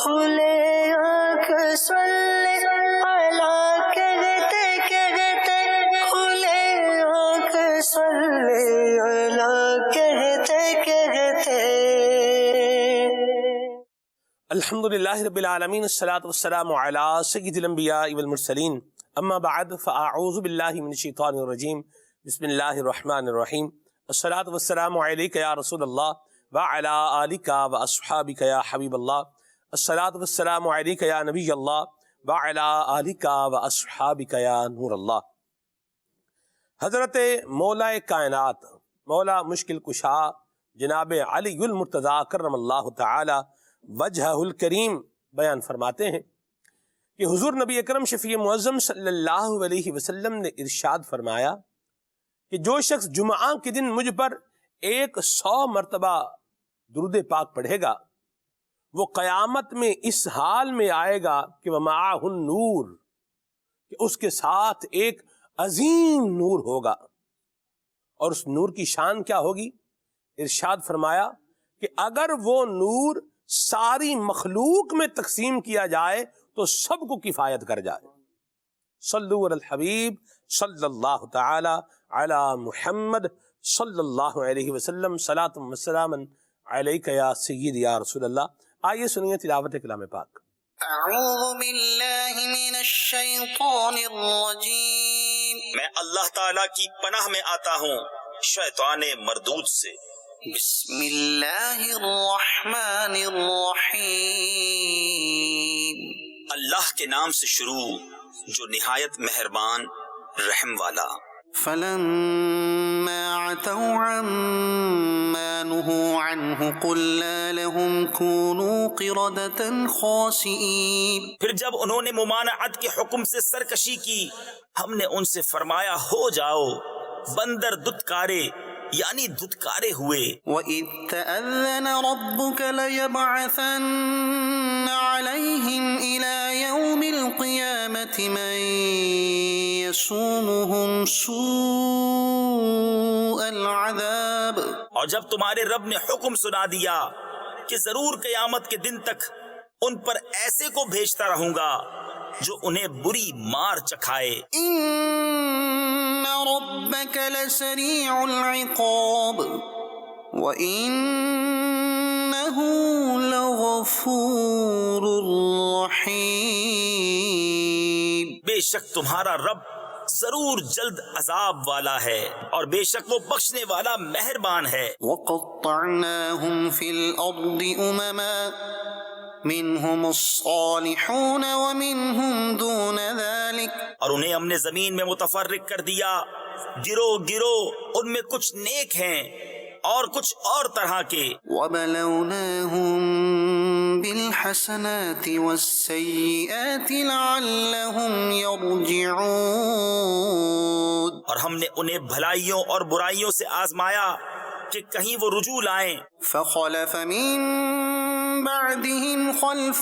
کھلے آنکھ صلی علی کہتے کہتے کھلے آنکھ صلی علی کہتے کہتے. الحمدللہ رب العالمین، الصلاۃ والسلام علی سید الانبیاء والمرسلین، اما بعد فاعوذ باللہ من الشیطان الرجیم، بسم اللہ الرحمن الرحیم. الصلاۃ والسلام علیک یا رسول اللہ وعلی آلک واصحابک یا حبیب اللہ. الصلاۃ والسلام علیک یا نبی اللہ وعلی آلک واصحابک یا نور اللہ. حضرت مولا کائنات، مولا مشکل کشا جناب علی المرتضیٰ کرم اللہ تعالی وجہہ الکریم بیان فرماتے ہیں کہ حضور نبی اکرم شفیع معظم صلی اللہ علیہ وسلم نے ارشاد فرمایا کہ جو شخص جمعہ کے دن مجھ پر 100 مرتبہ درود پاک پڑھے گا وہ قیامت میں اس حال میں آئے گا کہ وَمَعَهُ النور، کہ اس کے ساتھ ایک عظیم نور ہوگا. اور اس نور کی شان کیا ہوگی؟ ارشاد فرمایا کہ اگر وہ نور ساری مخلوق میں تقسیم کیا جائے تو سب کو کفایت کر جائے. صلو علی الحبیب صلی اللہ تعالی علی محمد صلی اللہ علیہ وسلم، صلاۃ و سلام علیک یا سید یا رسول اللہ. آئیے سنیے تلاوت کلام پاک. اعوذ باللہ من الشیطان الرجیم. میں اللہ تعالیٰ کی پناہ میں آتا ہوں شیطان مردود سے. بسم اللہ الرحمن الرحیم. اللہ کے نام سے شروع جو نہایت مہربان رحم والا. فلما عتوا عما نهوا عنه قلنا لهم كونوا قردة خاسئين. پھر جب انہوں نے ممانعت کے حکم سے سرکشی کی ہم نے ان سے فرمایا ہو جاؤ بندر دتکارے، یعنی دتکارے ہوئے. وَإِذْ تَأَذَّنَ رَبُّكَ لَيَبْعَثَنَّ عَلَيْهِمْ إِلَى يَوْمِ الْقِيَامَةِ مَن يَسُومُهُمْ سُوءَ الْعَذَابِ. اور جب تمہارے رب نے حکم سنا دیا کہ ضرور قیامت کے دن تک ان پر ایسے کو بھیجتا رہوں گا جو انہیں بری مار چکھائے. إِنَّ رَبَّكَ لَسَرِيعُ الْعِقَابِ وَإِنَّهُ لَغَفُورٌ رَحِيمٌ. بے شک تمہارا رب ضرور جلد عذاب والا ہے اور بے شک وہ بخشنے والا مہربان ہے. وَقَطَّعْنَاهُمْ فِي الْأَرْضِ أُمَمًا مِنْهُمُ الصَّالِحُونَ وَمِنْهُمْ دُونَ ذَلِكَ. اور انہیں ہم نے زمین میں متفرق کر دیا گروہ گروہ، ان میں کچھ نیک ہیں اور کچھ اور طرح کے. وَبَلَوْنَاهُمْ بِالْحَسَنَاتِ وَالسَّيِّئَاتِ لَعَلَّهُمْ يَرْجِعُونَ. اور ہم نے انہیں بھلائیوں اور برائیوں سے آزمایا کہ کہیں وہ رجوع لائیں. فَخَلَفَ مِن بَعْدِهِمْ خَلْفٌ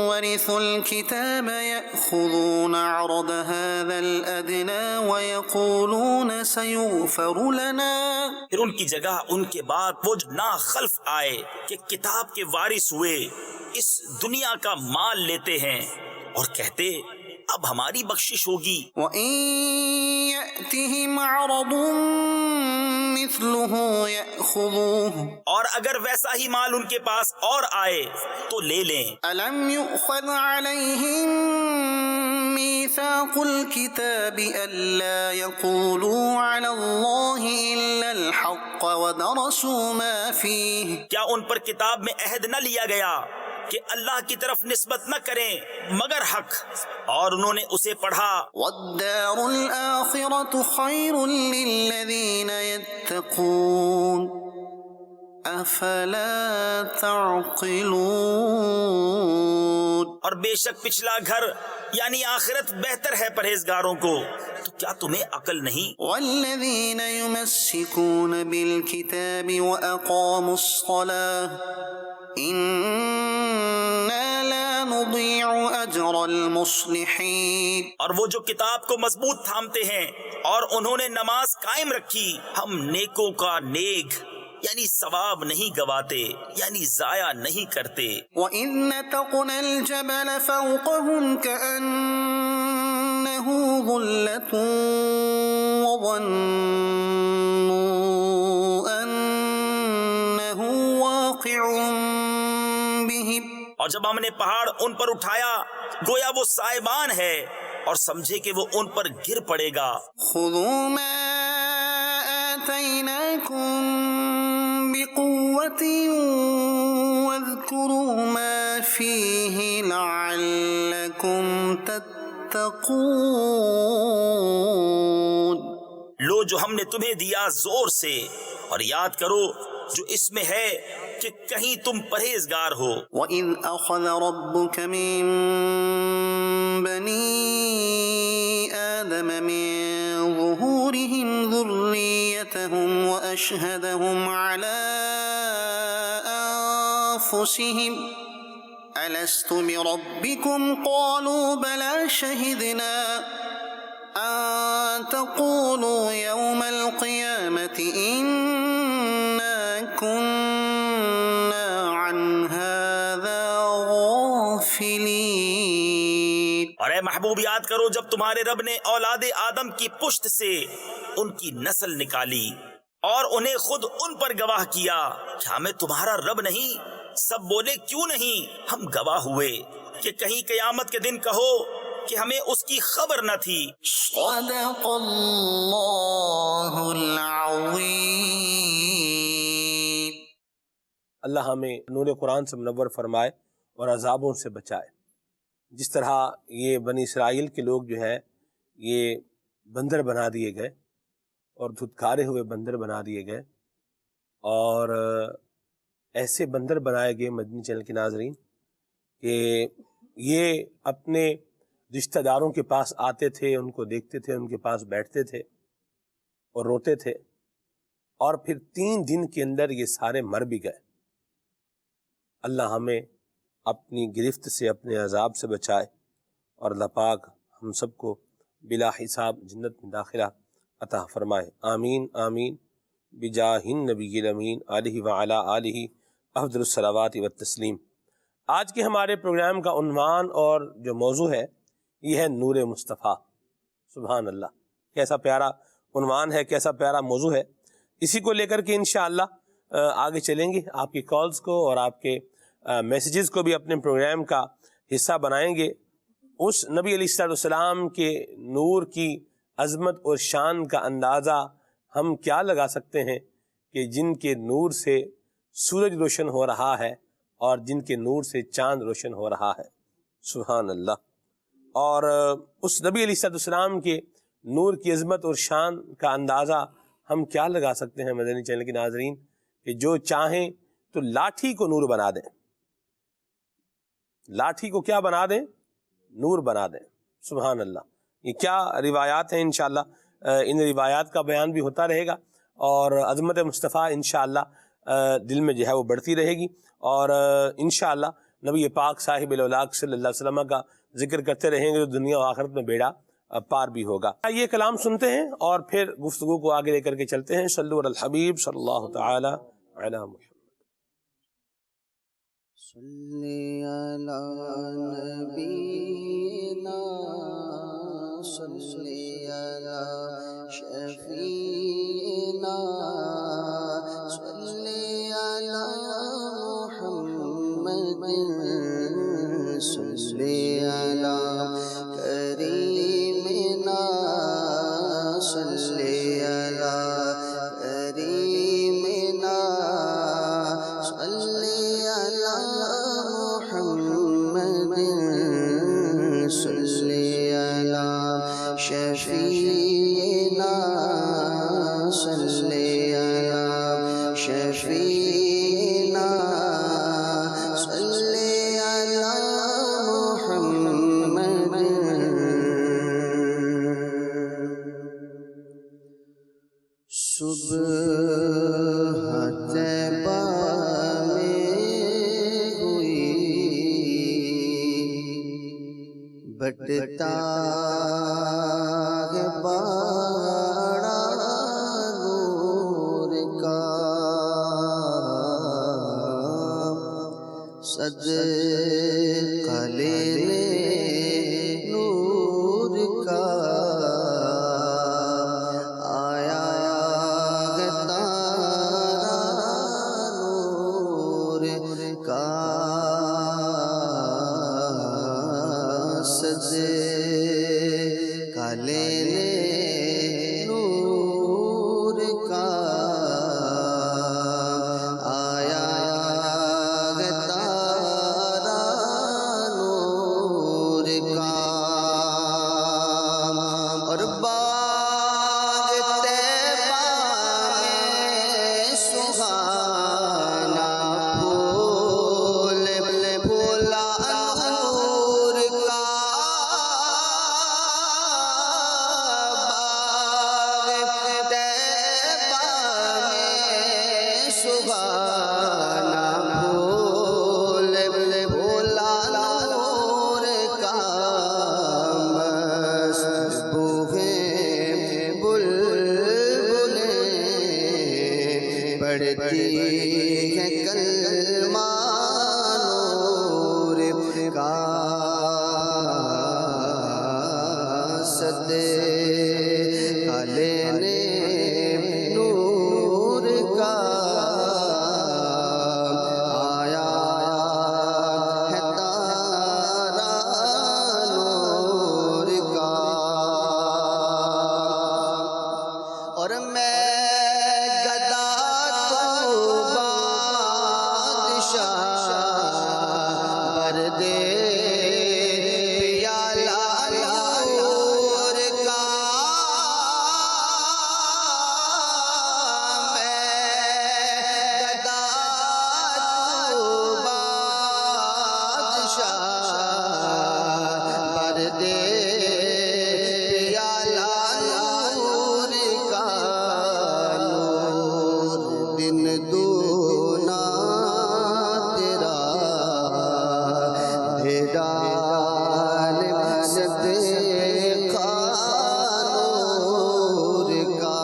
وَرِثُوا الْكِتَابَ يَأْخُذُونَ عَرَضَ هَذَا الْأَدْنَى وَيَقُولُونَ سَيُغْفَرُ لَنَا. پھر ان کی جگہ ان کے بعد وہ جو ناخلف آئے کہ کتاب کے وارث ہوئے اس دنیا کا مال لیتے ہیں اور کہتے اب ہماری بخشش ہوگی. وَإِن يَأْتِهِمْ عَرَضٌ مِثْلُهُ يَأْخُذُوهُ. اور اگر ویسا ہی مال ان کے پاس اور آئے تو لے لیں. أَلَمْ يُؤْخَذْ عَلَيْهِمْ مِيثَاقُ الْكِتَابِ أَلَّا يَقُولُوا عَلَى اللَّهِ إِلَّا الْحَقَّ وَدَرَسُوا مَا فِيهِ. کیا ان پر کتاب میں عہد نہ لیا گیا کہ اللہ کی طرف نسبت نہ کریں مگر حق، اور انہوں نے اسے پڑھا. وَالدَّارُ الْآخِرَةُ خَيْرٌ لِّلَّذِينَ يَتَّقُونَ أَفَلَا تَعْقِلُونَ. اور بے شک پچھلا گھر یعنی آخرت بہتر ہے پرہیزگاروں کو، تو کیا تمہیں عقل نہیں؟ وَالَّذِينَ يُمَسِّكُونَ بِالْكِتَابِ وَأَقَامُوا الصَّلَاةَ إِنَّا لَا نُضِيعُ أَجْرَ الْمُصْلِحِينَ. اور وہ جو کتاب کو مضبوط تھامتے ہیں اور انہوں نے نماز قائم رکھی ہم نیکوں کا نیک یعنی ثواب نہیں گواتے، یعنی ضائع نہیں کرتے۔ وَإِذْ نَتَقْنَا الْجَبَلَ فَوْقَهُمْ كَأَنَّهُ ظُلَّةٌ وَظَنُّوا أَنَّهُ واقع بِهِمْ۔ اور جب ہم نے پہاڑ ان پر اٹھایا گویا وہ سائبان ہے، اور سمجھے کہ وہ ان پر گر پڑے گا۔ خُذُوا مَا آتَيْنَاكُمْ بِقُوَّةٍ وَاذْكُرُوا مَا فِيهِ لَعَلَّكُمْ تَتَّقُونَ۔ لو جو ہم نے تمہیں دیا زور سے، اور یاد کرو جو اس میں ہے کہ کہیں تم پرہیزگار ہو۔ وَإِذْ أَخَذَ رَبُّكَ مِن بَنِي آدَمَ مِن ظُهُورِهِمْ ذُرِّيَّتَهُمْ وَأَشْهَدَهُمْ عَلَىٰ أَنفُسِهِمْ أَلَسْتُ بِرَبِّكُمْ قَالُوا بَلَىٰ شَهِدْنَا أَن تَقُولُوا يَوْمَ الْقِيَامَةِ إِنَّا كُنَّا عَنْ هَٰذَا غَافِلِينَ۔ اور اے محبوب یاد کرو جب تمہارے رب نے اولاد آدم کی پشت سے ان کی نسل نکالی اور انہیں خود ان پر گواہ کیا، کیا میں تمہارا رب نہیں؟ سب بولے کیوں نہیں؟ ہم گواہ ہوئے کہ کہیں قیامت کے دن کہو کہ ہمیں اس کی خبر نہ تھی۔ صدق اللہ العظیم۔ اللہ ہمیں نور قرآن سے منور فرمائے اور عذابوں سے بچائے۔ جس طرح یہ بنی اسرائیل کے لوگ جو ہے یہ بندر بنا دیے گئے اور دھتکارے ہوئے بندر بنا دیے گئے، اور ایسے بندر بنائے گئے مدنی چینل کے ناظرین کہ یہ اپنے رشتہ داروں کے پاس آتے تھے، ان کو دیکھتے تھے، ان کے پاس بیٹھتے تھے اور روتے تھے، اور پھر 3 دن کے اندر یہ سارے مر بھی گئے۔ اللہ ہمیں اپنی گرفت سے، اپنے عذاب سے بچائے، اور اللہ پاک ہم سب کو بلا حساب جنت میں داخلہ عطا فرمائے۔ آمین آمین بجاہ النبی الامین علیہ وعلی آلہ افضل الصلوات والتسلیم۔ آج کے ہمارے پروگرام کا عنوان اور جو موضوع ہے یہ ہے نور مصطفیٰ۔ سبحان اللہ، کیسا پیارا عنوان ہے، کیسا پیارا موضوع ہے۔ اسی کو لے کر کے انشاءاللہ آگے چلیں گے، آپ کی کالز کو اور آپ کے میسیجز کو بھی اپنے پروگرام کا حصہ بنائیں گے۔ اس نبی علیہ السلام کے نور کی عظمت اور شان کا اندازہ ہم کیا لگا سکتے ہیں کہ جن کے نور سے سورج روشن ہو رہا ہے اور جن کے نور سے چاند روشن ہو رہا ہے۔ سبحان اللہ۔ اور اس نبی علیہ السلام کے نور کی عظمت اور شان کا اندازہ ہم کیا لگا سکتے ہیں مدنی چینل کے ناظرین کہ جو چاہیں تو لاٹھی کو نور بنا دیں، لاٹھی کو کیا بنا دیں؟ نور بنا دیں۔ سبحان اللہ۔ یہ کیا روایات ہیں، انشاءاللہ ان روایات کا بیان بھی ہوتا رہے گا، اور عظمت مصطفیٰ انشاءاللہ دل میں جو ہے وہ بڑھتی رہے گی، اور انشاءاللہ نبی پاک صاحب الاولاق صلی اللہ علیہ وسلم کا ذکر کرتے رہیں گے تو دنیا و آخرت میں بیڑا پار بھی ہوگا۔ یہ کلام سنتے ہیں اور پھر گفتگو کو آگے لے کر کے چلتے ہیں۔ صلو علی الحبیب صلی اللہ تعالی علی محمد۔ صلی علی نبینا صلی علی شفیعنا صلی علی محمد صلی علی کریمنا صلی علی کریمنا صلی علی محمد صلی علی شفیعنا صلی علی شفیعنا صلی علی محمد۔ صبح طیبہ میں ہوئی بٹتا ہے باڑا نور کا، صدقہ لینے نور کا آیا ہے تارا نور کا صدقہ لینے نور کا آیا ہے تارا نور کا اور باغ طیبہ میں سہانا پھول پھولا نور کا باغ طیبہ میں سہانا پھول پھولا نور کا پڑھتی ہے کلمہ نور کا صدقہ لینے نور کا آیا ہے تارا نور کا اور میں دے پیالہ نور کا میں گدا تو بادشاہ پر دے پیالہ نور کا نور دن دونا صدقہ نور کا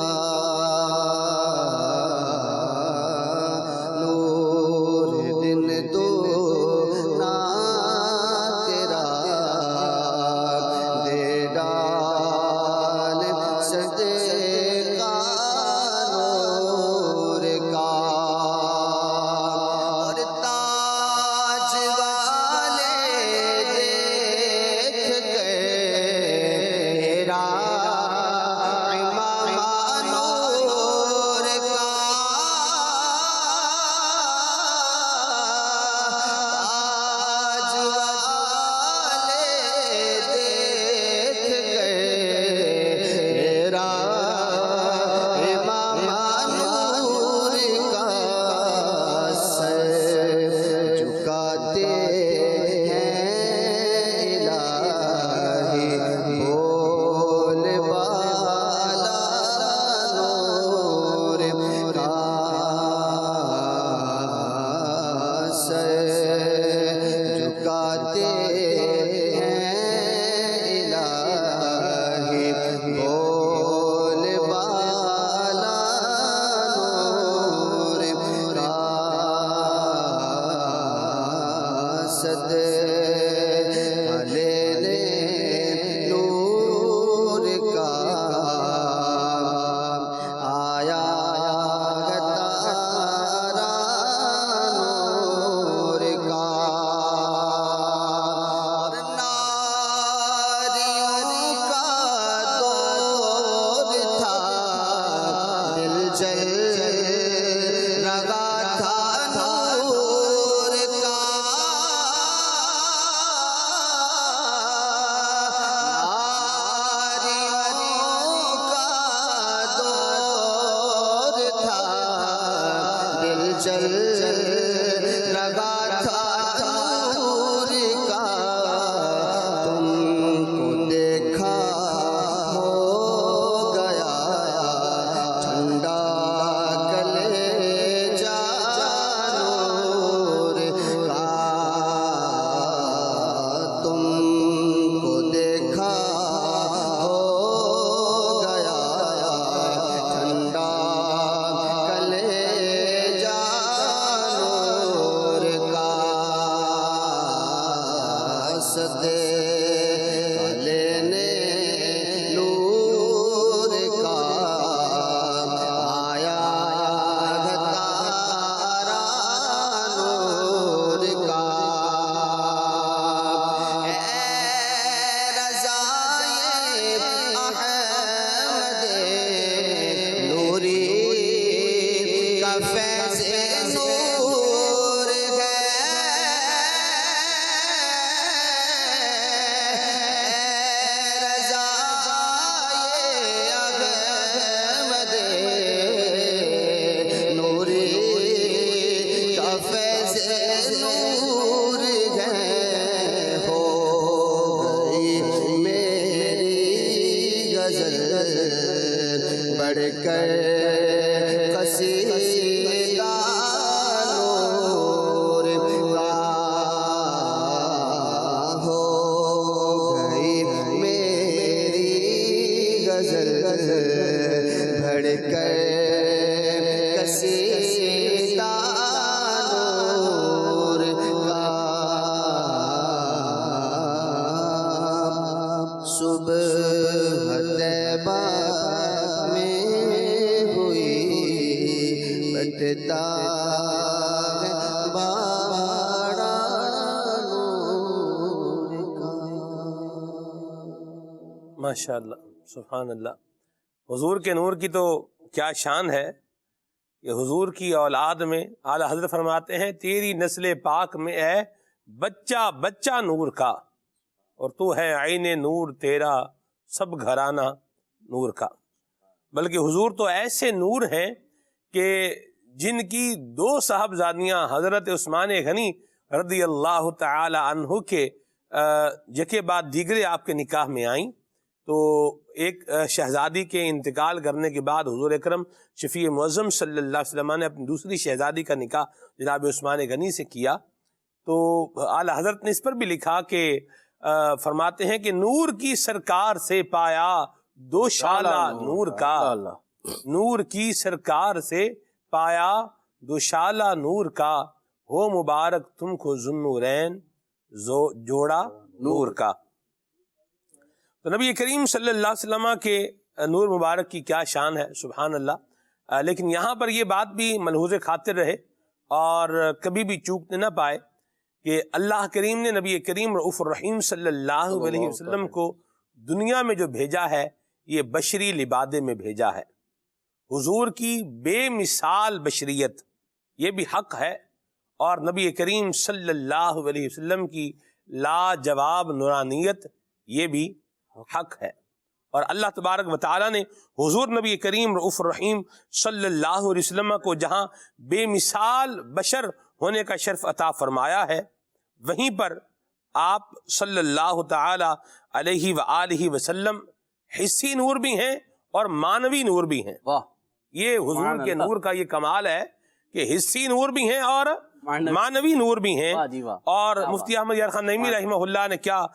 نور دن دونا تیرا دے ڈال صدقہ نور کا اور تاج والے صدقہ لینے نور کا آیا ہے تارا نور کا اور ناریوں کا دور تھا دل جل رہا تھا نور کا واسطے لینے نور کا آیا ہے تارا نور کا اے رضائے احمد نوری کا فیض نور ہے بڑھ کر قصیدہ نور کا ہو گئی میری غزل بڑھ کر قصیدہ نور کا صبح طیبہ ماشاء اللہ سبحان اللہ. حضور کے نور کی تو کیا شان ہے کہ حضور کی اولاد میں اعلیٰ حضرت فرماتے ہیں تیری نسل پاک میں ہے بچہ بچہ نور کا، اور تو ہے عین نور تیرا سب گھرانہ نور کا. بلکہ حضور تو ایسے نور ہیں کہ جن کی دو صاحبزادیاں حضرت عثمان غنی رضی اللہ تعالی عنہ کے یکے بعد دیگرے آپ کے نکاح میں آئیں، تو ایک شہزادی کے انتقال کرنے کے بعد حضور اکرم شفیع معظم صلی اللہ علیہ وسلم نے اپنی دوسری شہزادی کا نکاح جناب عثمان غنی سے کیا. تو اعلیٰ حضرت نے اس پر بھی لکھا کہ فرماتے ہیں کہ نور کی سرکار سے پایا دو شالہ نور کا، نور کی سرکار سے پایا دو شالہ نور کا، ہو مبارک تم کو ذوالنورین جوڑا نور کا. تو نبی کریم صلی اللہ علیہ وسلم کے نور مبارک کی کیا شان ہے سبحان اللہ. لیکن یہاں پر یہ بات بھی ملحوظ خاطر رہے اور کبھی بھی چوکنے نہ پائے کہ اللہ کریم نے نبی کریم رؤوف الرحیم صلی اللہ علیہ وسلم کو دنیا میں جو بھیجا ہے یہ بشری لبادے میں بھیجا ہے. حضور کی بے مثال بشریت یہ بھی حق ہے، اور نبی کریم صلی اللہ علیہ وسلم کی لاجواب نورانیت یہ بھی حق ہے. اور اللہ تبارک و تعالیٰ نے حضور نبی کریم رؤوف الرحیم صلی اللہ علیہ وسلم کو جہاں بے مثال بشر ہونے کا شرف عطا فرمایا ہے، وہیں پر آپ صلی اللہ تعالی علیہ وآلہ وسلم حسی نور بھی ہیں اور مانوی نور بھی ہیں. یہ حضور کے نور کا یہ کمال ہے کہ حسی نور بھی ہیں اور مانوی نور بھی ہیں. اور مفتی احمد یار خان نعیمی رحمہ اللہ نے کیا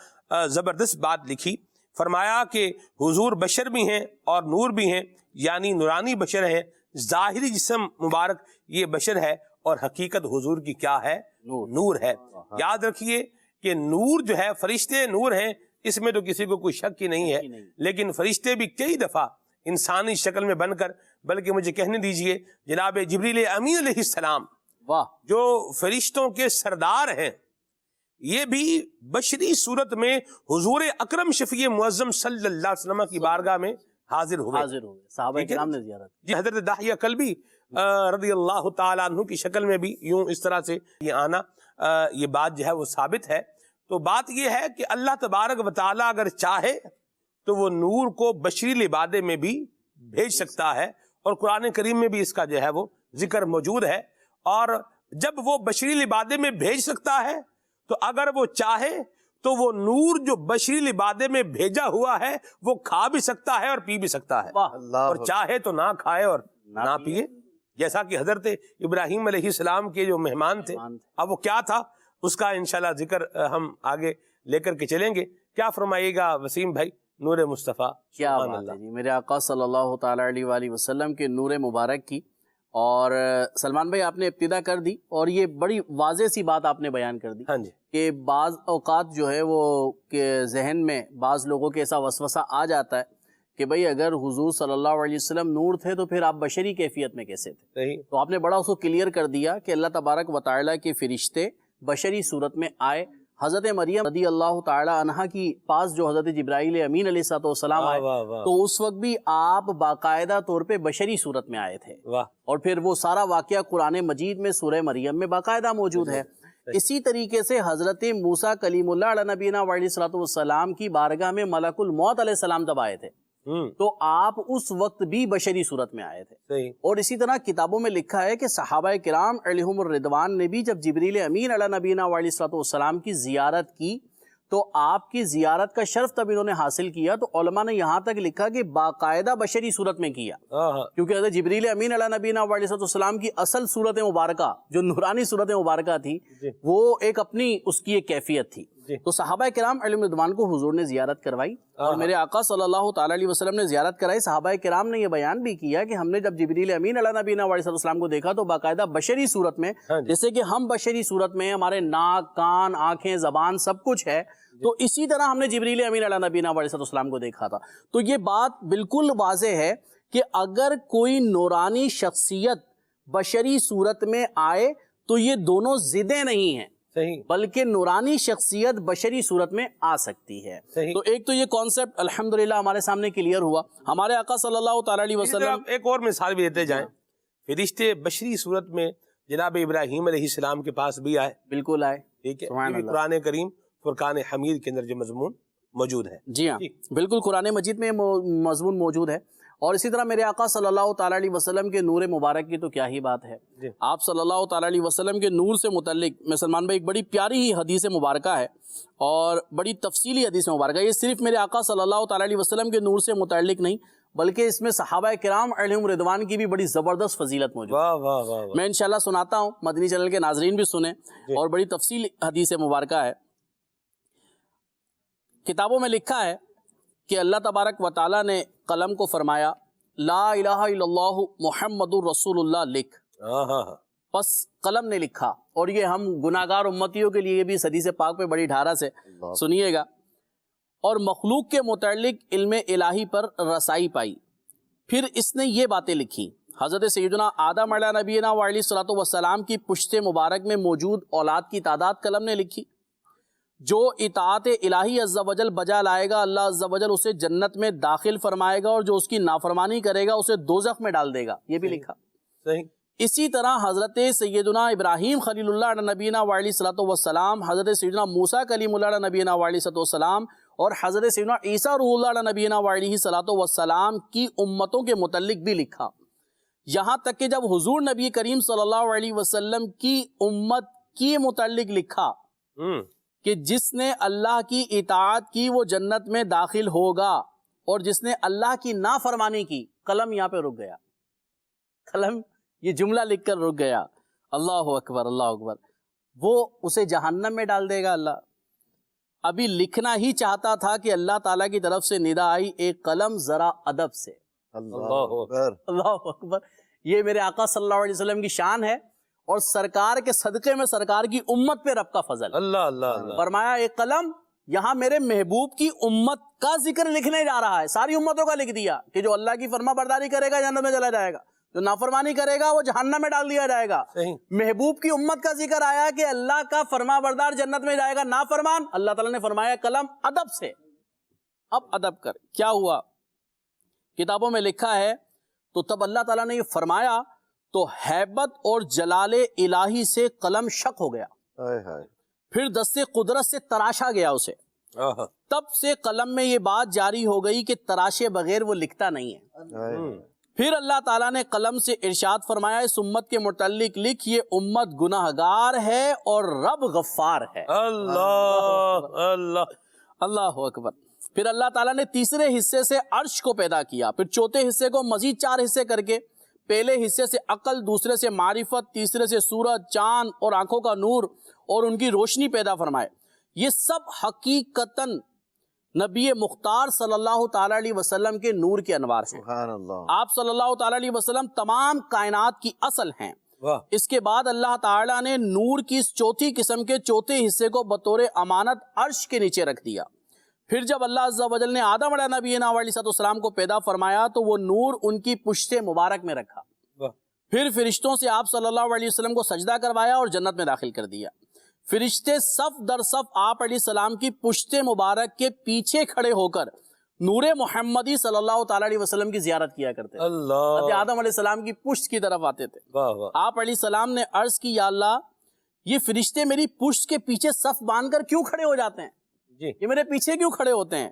زبردست بات لکھی، فرمایا کہ حضور بشر بھی ہیں اور نور بھی ہیں، یعنی نورانی بشر ہیں. ظاہری جسم مبارک یہ بشر ہے اور حقیقت حضور کی کیا ہے؟ نور ہے. یاد رکھیے کہ نور جو ہے، فرشتے نور ہیں، اس میں تو کسی کو کوئی شک ہی نہیں ہے، لیکن فرشتے بھی کئی دفعہ انسانی شکل میں بن کر، بلکہ مجھے کہنے دیجئے جناب جبریل امین علیہ السلام جو فرشتوں کے سردار ہیں، یہ بھی بشری صورت میں حضور اکرم شفیع معظم صلی اللہ علیہ وسلم کی بارگاہ میں حاضر ہوئے. صحابہ کرام نے زیارت جی حضرت داحیہ کلبی رضی اللہ تعالیٰ عنہ کی شکل میں بھی یوں اس طرح سے یہ آنا، یہ بات جو ہے وہ ثابت ہے. تو بات یہ ہے کہ اللہ تبارک و تعالیٰ اگر چاہے تو وہ نور کو بشری لبادے میں بھی بھیج سکتا ہے، اور قرآن کریم میں بھی اس کا جو ہے وہ ذکر موجود ہے. اور جب وہ بشری لبادے میں بھیج سکتا ہے تو اگر وہ چاہے تو وہ نور جو بشری لبادے میں بھیجا ہوا ہے وہ کھا بھی سکتا ہے اور پی بھی سکتا ہے، اور چاہے تو نہ کھائے اور نہ پیے. جیسا کہ حضرت ابراہیم علیہ السلام کے جو مہمان تھے، اب وہ کیا تھا اس کا انشاءاللہ ذکر ہم آگے لے کر کے چلیں گے. کیا فرمائیے گا وسیم بھائی؟ نور مصطفیٰ. کیا بات ہے جی، میرے آقا صلی اللہ تعالی علیہ وآلہ وسلم کے نور مبارک کی. اور سلمان بھائی آپ نے ابتدا کر دی اور یہ بڑی واضح سی بات آپ نے بیان کر دی ہاں جی کہ بعض اوقات جو ہے وہ کہ ذہن میں بعض لوگوں کے ایسا وسوسہ آ جاتا ہے کہ بھئی اگر حضور صلی اللہ علیہ وسلم نور تھے تو پھر آپ بشری کیفیت میں کیسے تھے؟ صحیح. تو آپ نے بڑا اس کو کلیئر کر دیا کہ اللہ تبارک و تعالیٰ کے فرشتے بشری صورت میں آئے. حضرت مریم رضی اللہ تعالی عنہا کی پاس جو حضرت جبرائیل امین علیہ السلام آئے تو اس وقت بھی آپ باقاعدہ طور پہ بشری صورت میں آئے تھے. اور پھر وہ سارا واقعہ قرآن مجید میں سورہ مریم میں باقاعدہ موجود ہے. اسی طریقے سے حضرت موسیٰ کلیم اللہ علیہ نبینا علیہ السلام کی بارگاہ میں ملک الموت علیہ السلام جب آئے تھے تو آپ اس وقت بھی بشری صورت میں آئے تھے. اور اسی طرح کتابوں میں لکھا ہے کہ صحابہ کرام علیہم الرضوان نے بھی جب جبریل امین علیہ نبینا علیہ السلام کی زیارت کی تو آپ کی زیارت کا شرف تب انہوں نے حاصل کیا. تو علماء نے یہاں تک لکھا کہ باقاعدہ بشری صورت میں کیا کیونکہ حضرت جبریل امین علیہ نبینا علیہ السلام کی اصل صورت مبارکہ جو نورانی صورت مبارکہ تھی وہ ایک اپنی اس کی ایک کیفیت تھی. تو صحابہ کرام علیہم الرضوان کو حضور نے زیارت کروائی اور میرے آقا صلی اللہ تعالی علیہ وسلم نے زیارت کرائی. صحابہ کرام نے یہ بیان بھی کیا کہ ہم نے جب جبریل امین علیہ نبینا علیہ السلام کو دیکھا تو باقاعدہ بشری صورت میں جیسے کہ ہم بشری صورت میں ہمارے ناک کان آنکھیں زبان سب کچھ ہے تو اسی طرح ہم نے جبریل امین علیہ نبینا علیہ السلام کو دیکھا تھا. تو یہ بات بالکل واضح ہے کہ اگر کوئی نورانی شخصیت بشری صورت میں آئے تو یہ دونوں ضدیں نہیں ہیں بلکہ نورانی شخصیت بشری صورت میں آ سکتی ہے. تو ایک تو یہ کانسیپٹ الحمدللہ ہمارے سامنے کلیئر ہوا. ہمارے آقا صلی اللہ تعالی علیہ وسلم ایک اور مثال بھی دیتے جائیں. فرشتے بشری صورت میں جناب ابراہیم علیہ السلام کے پاس بھی آئے. بالکل آئے. ٹھیک ہے. قرآن کریم فرقان حمید کے اندر جو مضمون موجود ہے. جی ہاں بالکل قرآن مجید میں مضمون موجود ہے. اور اسی طرح میرے آقا صلی اللہ تعالی علیہ وسلم کے نور مبارک کی تو کیا ہی بات ہے. آپ صلی اللہ تعالی علیہ وسلم کے نور سے متعلق میں سلمان بھائی ایک بڑی پیاری ہی حدیث مبارکہ ہے اور بڑی تفصیلی حدیث مبارکہ. یہ صرف میرے آقا صلی اللہ تعالی علیہ وسلم کے نور سے متعلق نہیں بلکہ اس میں صحابہ کرام علیہم الرضوان کی بھی بڑی زبردست فضیلت موجود ہے. میں انشاءاللہ سناتا ہوں, مدنی چینل کے ناظرین بھی سنیں اور بڑی تفصیل حدیث مبارکہ ہے. کتابوں میں لکھا ہے کہ اللہ تبارک و تعالیٰ نے قلم کو فرمایا لا الہ الا اللہ محمد الرسول اللہ لکھ. پس قلم نے لکھا. اور یہ ہم گناہگار امتیوں کے لیے بھی حدیث پاک پہ بڑی ڈھارا سے سنیے گا. اور مخلوق کے متعلق علم الہی پر رسائی پائی. پھر اس نے یہ باتیں لکھی. حضرت سیدنا آدم علیہ نبینا علیہ السلام کی پشت مبارک میں موجود اولاد کی تعداد قلم نے لکھی. جو اطاعت الہی عز و جل بجا لائے گا اللہ عز و جل اسے جنت میں داخل فرمائے گا اور جو اس کی نافرمانی کرے گا اسے دوزخ میں ڈال دے گا. یہ بھی لکھا. اسی طرح حضرت سیدنا ابراہیم خلیل اللہ علیہ نبینا علیہ السلام, حضرت سیدنا موسیٰ کلیم اللہ علیہ نبینا علیہ السلام اور حضرت سیدنا عیسیٰ روح اللہ علیہ نبینا علیہ السلام کی امتوں کے متعلق بھی لکھا. یہاں تک کہ جب حضور نبی کریم صلی اللہ علیہ وسلم کی امت کی متعلق لکھا کہ جس نے اللہ کی اطاعت کی وہ جنت میں داخل ہوگا اور جس نے اللہ کی نافرمانی کی, قلم یہاں پہ رک گیا. قلم یہ جملہ لکھ کر رک گیا. اللہ اکبر اللہ اکبر. وہ اسے جہنم میں ڈال دے گا اللہ. ابھی لکھنا ہی چاہتا تھا کہ اللہ تعالیٰ کی طرف سے ندا آئی ایک قلم ذرا ادب سے. اللہ اکبر اللہ اکبر. یہ میرے آقا صلی اللہ علیہ وسلم کی شان ہے اور سرکار کے صدقے میں سرکار کی امت پہ رب کا فضل. اللہ اللہ. فرمایا ایک قلم یہاں میرے محبوب کی امت کا ذکر لکھنے جا رہا ہے. ساری امتوں کا لکھ دیا کہ جو اللہ کی فرما برداری کرے گا جنت میں چلا جائے گا, جو نافرمانی کرے گا وہ جہنم میں ڈال دیا جائے گا. محبوب کی امت کا ذکر آیا کہ اللہ کا فرما بردار جنت میں جائے گا, نافرمان اللہ تعالیٰ نے فرمایا قلم ادب سے. اب ادب کر. کیا ہوا کتابوں میں لکھا ہے تو تب اللہ تعالیٰ نے یہ فرمایا تو ہیبت اور جلال الہی سے قلم شق ہو گیا. پھر دست قدرت سے تراشا گیا اسے. تب سے قلم میں یہ بات جاری ہو گئی کہ تراشے بغیر وہ لکھتا نہیں ہے. پھر اللہ تعالیٰ نے قلم سے ارشاد فرمایا اس امت کے متعلق لکھ یہ امت گناہگار ہے اور رب غفار ہے. اللہ اللہ اللہ اکبر. پھر اللہ تعالیٰ نے تیسرے حصے سے عرش کو پیدا کیا. پھر چوتھے حصے کو مزید 4 حصے کر کے پہلے حصے سے عقل, دوسرے سے معرفت, تیسرے سے سورج, چاند اور آنکھوں کا نور اور ان کی روشنی پیدا فرمائے. یہ سب حقیقتاً نبی مختار صلی اللہ تعالی علیہ وسلم کے نور کے انوار ہیں. سبحان اللہ. آپ صلی اللہ تعالی علیہ وسلم تمام کائنات کی اصل ہیں. اس کے بعد اللہ تعالیٰ نے نور کی اس چوتھی قسم کے چوتھے حصے کو بطور امانت عرش کے نیچے رکھ دیا۔ پھر جب اللہ عز و جل نے آدم علیہ نبینا علیہ السلام کو پیدا فرمایا تو وہ نور ان کی پشت مبارک میں رکھا۔ پھر فرشتوں سے آپ صلی اللہ علیہ وسلم کو سجدہ کروایا اور جنت میں داخل کر دیا۔ فرشتے صف در صف آپ علیہ السلام کی پشت مبارک کے پیچھے کھڑے ہو کر نور محمدی صلی اللہ تعالیٰ علیہ وسلم کی زیارت کیا کرتے تھے۔ حضرت آدم علیہ السلام کی پشت کی طرف آتے تھے۔ آپ علیہ السلام نے عرض کی، یا اللہ یہ فرشتے میری پشت کے پیچھے صف باندھ کر کیوں کھڑے ہو جاتے ہیں؟ یہ میرے پیچھے کیوں کھڑے ہوتے ہیں؟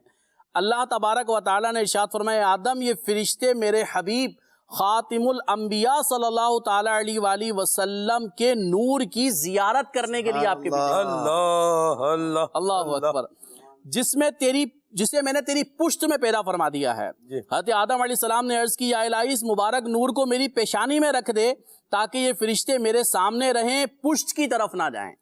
اللہ تبارک و تعالیٰ نے ارشاد فرمایا، آدم یہ فرشتے میرے حبیب خاتم الانبیاء صلی اللہ تعالیٰ علیہ وآلہ وسلم کے نور کی زیارت کرنے کے لیے آپ کے پیچھے۔ اللہ اکبر۔ جسے میں نے تیری پشت میں پیدا فرما دیا ہے۔ حضرت آدم علیہ السلام نے عرض کی، یا الہی اس مبارک نور کو میری پیشانی میں رکھ دے تاکہ یہ فرشتے میرے سامنے رہیں، پشت کی طرف نہ جائیں۔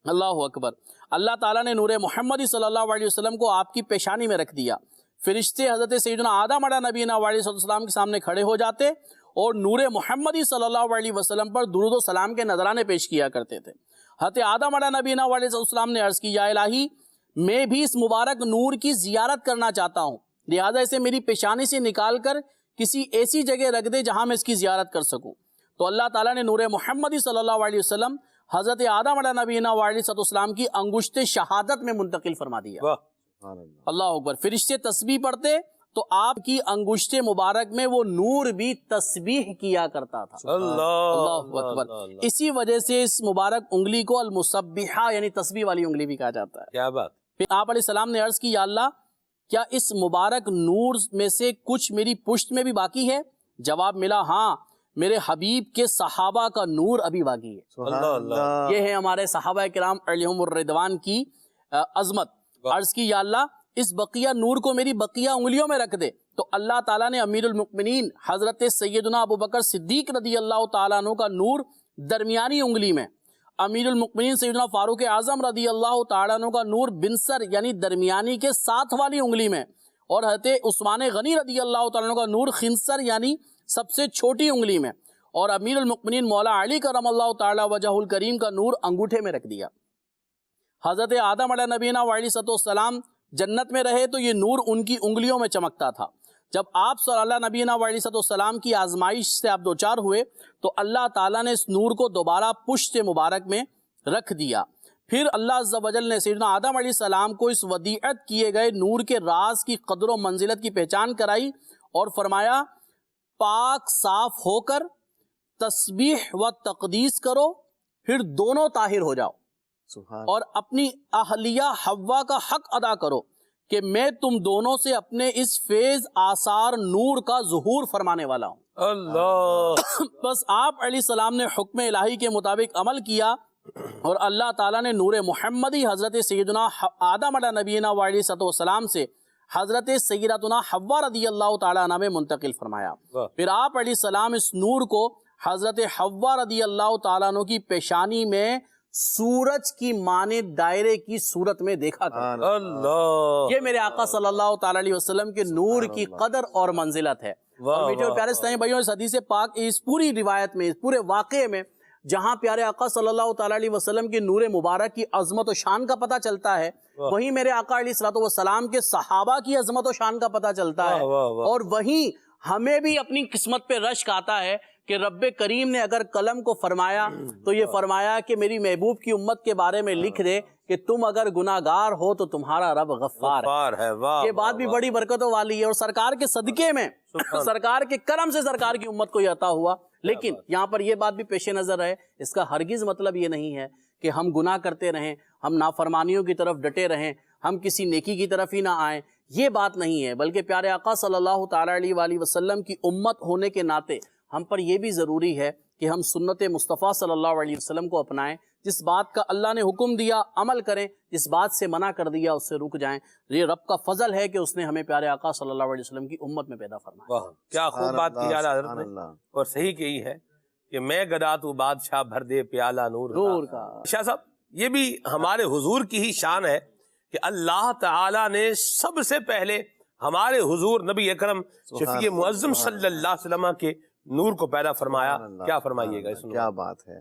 اللہ اکبر۔ اللہ تعالیٰ نے نور محمدی صلی اللہ علیہ وسلم کو آپ کی پیشانی میں رکھ دیا۔ فرشتے حضرت سیدنا آدم علیہ نبینا علیہ السلام کے سامنے کھڑے ہو جاتے اور نور محمدی صلی اللہ علیہ وسلم پر درود و سلام کے نذرانے پیش کیا کرتے تھے۔ حضرت آدم علیہ نبینا علیہ السلام نے عرض کی، یا الہی میں بھی اس مبارک نور کی زیارت کرنا چاہتا ہوں، لہذا اسے میری پیشانی سے نکال کر کسی ایسی جگہ رکھ دے جہاں میں اس کی زیارت کر سکوں۔ تو اللہ تعالیٰ نے نور محمدی صلی اللہ علیہ وسلم حضرت آدم علیہ نبینا علیہ السلام کی انگشت شہادت میں منتقل فرما دیا۔ اللہ اکبر۔ فرشتے تسبیح پڑھتے تو آپ کی انگشت مبارک میں وہ نور بھی تسبیح کیا کرتا تھا۔ اللہ اکبر۔ اسی وجہ سے اس مبارک انگلی کو المسبحہ یعنی تسبیح والی انگلی بھی کہا جاتا ہے۔ کیا بات۔ پھر آپ علیہ السلام نے عرض کی، یا اللہ کیا اس مبارک نور میں سے کچھ میری پشت میں بھی باقی ہے؟ جواب ملا، ہاں میرے حبیب کے صحابہ کا نور ابھی باقی ہے۔ یہ ہے ہمارے صحابہ کرام علیہم الرضوان کی عظمت۔ عرض کی، یا اللہ اس بقیہ نور کو میری بقیہ انگلیوں میں رکھ دے۔ تو اللہ تعالیٰ نے امیر المؤمنین حضرت سیدنا ابو بکر صدیق رضی اللہ تعالیٰ عنہ کا نور درمیانی انگلی میں، امیر المؤمنین سیدنا فاروق اعظم رضی اللہ تعالیٰ عنہ کا نور بنسر یعنی درمیانی کے ساتھ والی انگلی میں، اور حضرت عثمان غنی رضی اللہ تعالیٰ عنہ کا نور خنصر یعنی سب سے چھوٹی انگلی میں، اور امیر المؤمنین مولا علی کرم اللہ تعالیٰ وجہ الکریم کا نور انگوٹھے میں رکھ دیا۔ حضرت آدم علیہ نبینا علیہ السلام جنت میں رہے تو یہ نور ان کی انگلیوں میں چمکتا تھا۔ جب آپ صلی اللہ نبینا علیہ السلام کی آزمائش سے آپ دوچار ہوئے تو اللہ تعالیٰ نے اس نور کو دوبارہ پشت مبارک میں رکھ دیا۔ پھر اللہ عز و جل نے سیدنا آدم علیہ السلام کو اس ودیعت کیے گئے نور کے راز کی قدر و منزلت کی پہچان کرائی اور فرمایا، پاک صاف ہو کر تسبیح و تقدیس کرو، پھر دونوں طاہر ہو جاؤ اور اپنی اہلیہ حوا کا حق ادا کرو کہ میں تم دونوں سے اپنے اس فیض آثار نور کا ظہور فرمانے والا ہوں۔ اللہ۔ بس آپ علیہ السلام نے حکم الہی کے مطابق عمل کیا اور اللہ تعالیٰ نے نور محمدی حضرت سیدنا آدم علیہ نبینا علیہ السلام سے حضرت سیدتنا حوا رضی اللہ تعالیٰ عنہ میں منتقل فرمایا۔ پھر آپ علیہ السلام اس نور کو حضرت حوا رضی اللہ تعالیٰ عنہ کی پیشانی میں سورج کی مانند دائرے کی صورت میں دیکھا کرتے۔ اللہ۔ یہ میرے آقا صلی اللہ تعالیٰ علیہ وسلم کے نور کی قدر اور منزلت ہے۔ اور میٹھے اور پیارے اسلامی بھائیوں، اس حدیث پاک اس پوری روایت میں، اس پورے واقعے میں جہاں پیارے آقا صلی اللہ تعالیٰ علیہ وسلم کے نور مبارک کی عظمت و شان کا پتہ چلتا ہے، وہیں میرے آقا علیہ الصلوۃ والسلام کے صحابہ کی عظمت و شان کا پتہ چلتا ہے، اور وہیں ہمیں بھی اپنی قسمت پہ رشک آتا ہے کہ رب کریم نے اگر قلم کو فرمایا تو یہ فرمایا کہ میری محبوب کی امت کے بارے میں لکھ دے کہ تم اگر گناہگار ہو تو تمہارا رب غفار ہے۔ یہ بات بھی بڑی برکتوں والی ہے، اور سرکار کے صدقے میں، سرکار کے کرم سے سرکار کی امت کو یہ عطا ہوا۔ لیکن یہاں پر یہ بات بھی پیش نظر ہے، اس کا ہرگز مطلب یہ نہیں ہے کہ ہم گناہ کرتے رہیں، ہم نافرمانیوں کی طرف ڈٹے رہیں، ہم کسی نیکی کی طرف ہی نہ آئیں، یہ بات نہیں ہے، بلکہ پیارے آقا صلی اللہ تعالیٰ علیہ وآلہ وسلم کی امت ہونے کے ناطے ہم پر یہ بھی ضروری ہے کہ ہم سنت مصطفیٰ صلی اللہ علیہ وسلم کو اپنائیں، جس بات کا اللہ نے حکم دیا عمل کریں، جس بات سے منع کر دیا اس سے رک جائیں۔ یہ رب کا فضل ہے کہ اس نے ہمیں پیارے آقا صلی اللہ علیہ وسلم کی امت میں پیدا فرمایا۔ کیا خوب بات کی اعلیٰ حضرت نے، اور صحیح کہی ہے کہ میں گدا تو بادشاہ بھر دے پیالہ نور کا۔ شاہ صاحب، یہ بھی ہمارے حضور کی ہی شان ہے کہ اللہ تعالیٰ نے سب سے پہلے ہمارے حضور نبی اکرم شفیع معظم صلی اللہ علیہ وسلم کے نور کو پیدا فرمایا. سبحان اللہ، کیا فرمائیے گا اس میں؟ کیا بات ہے.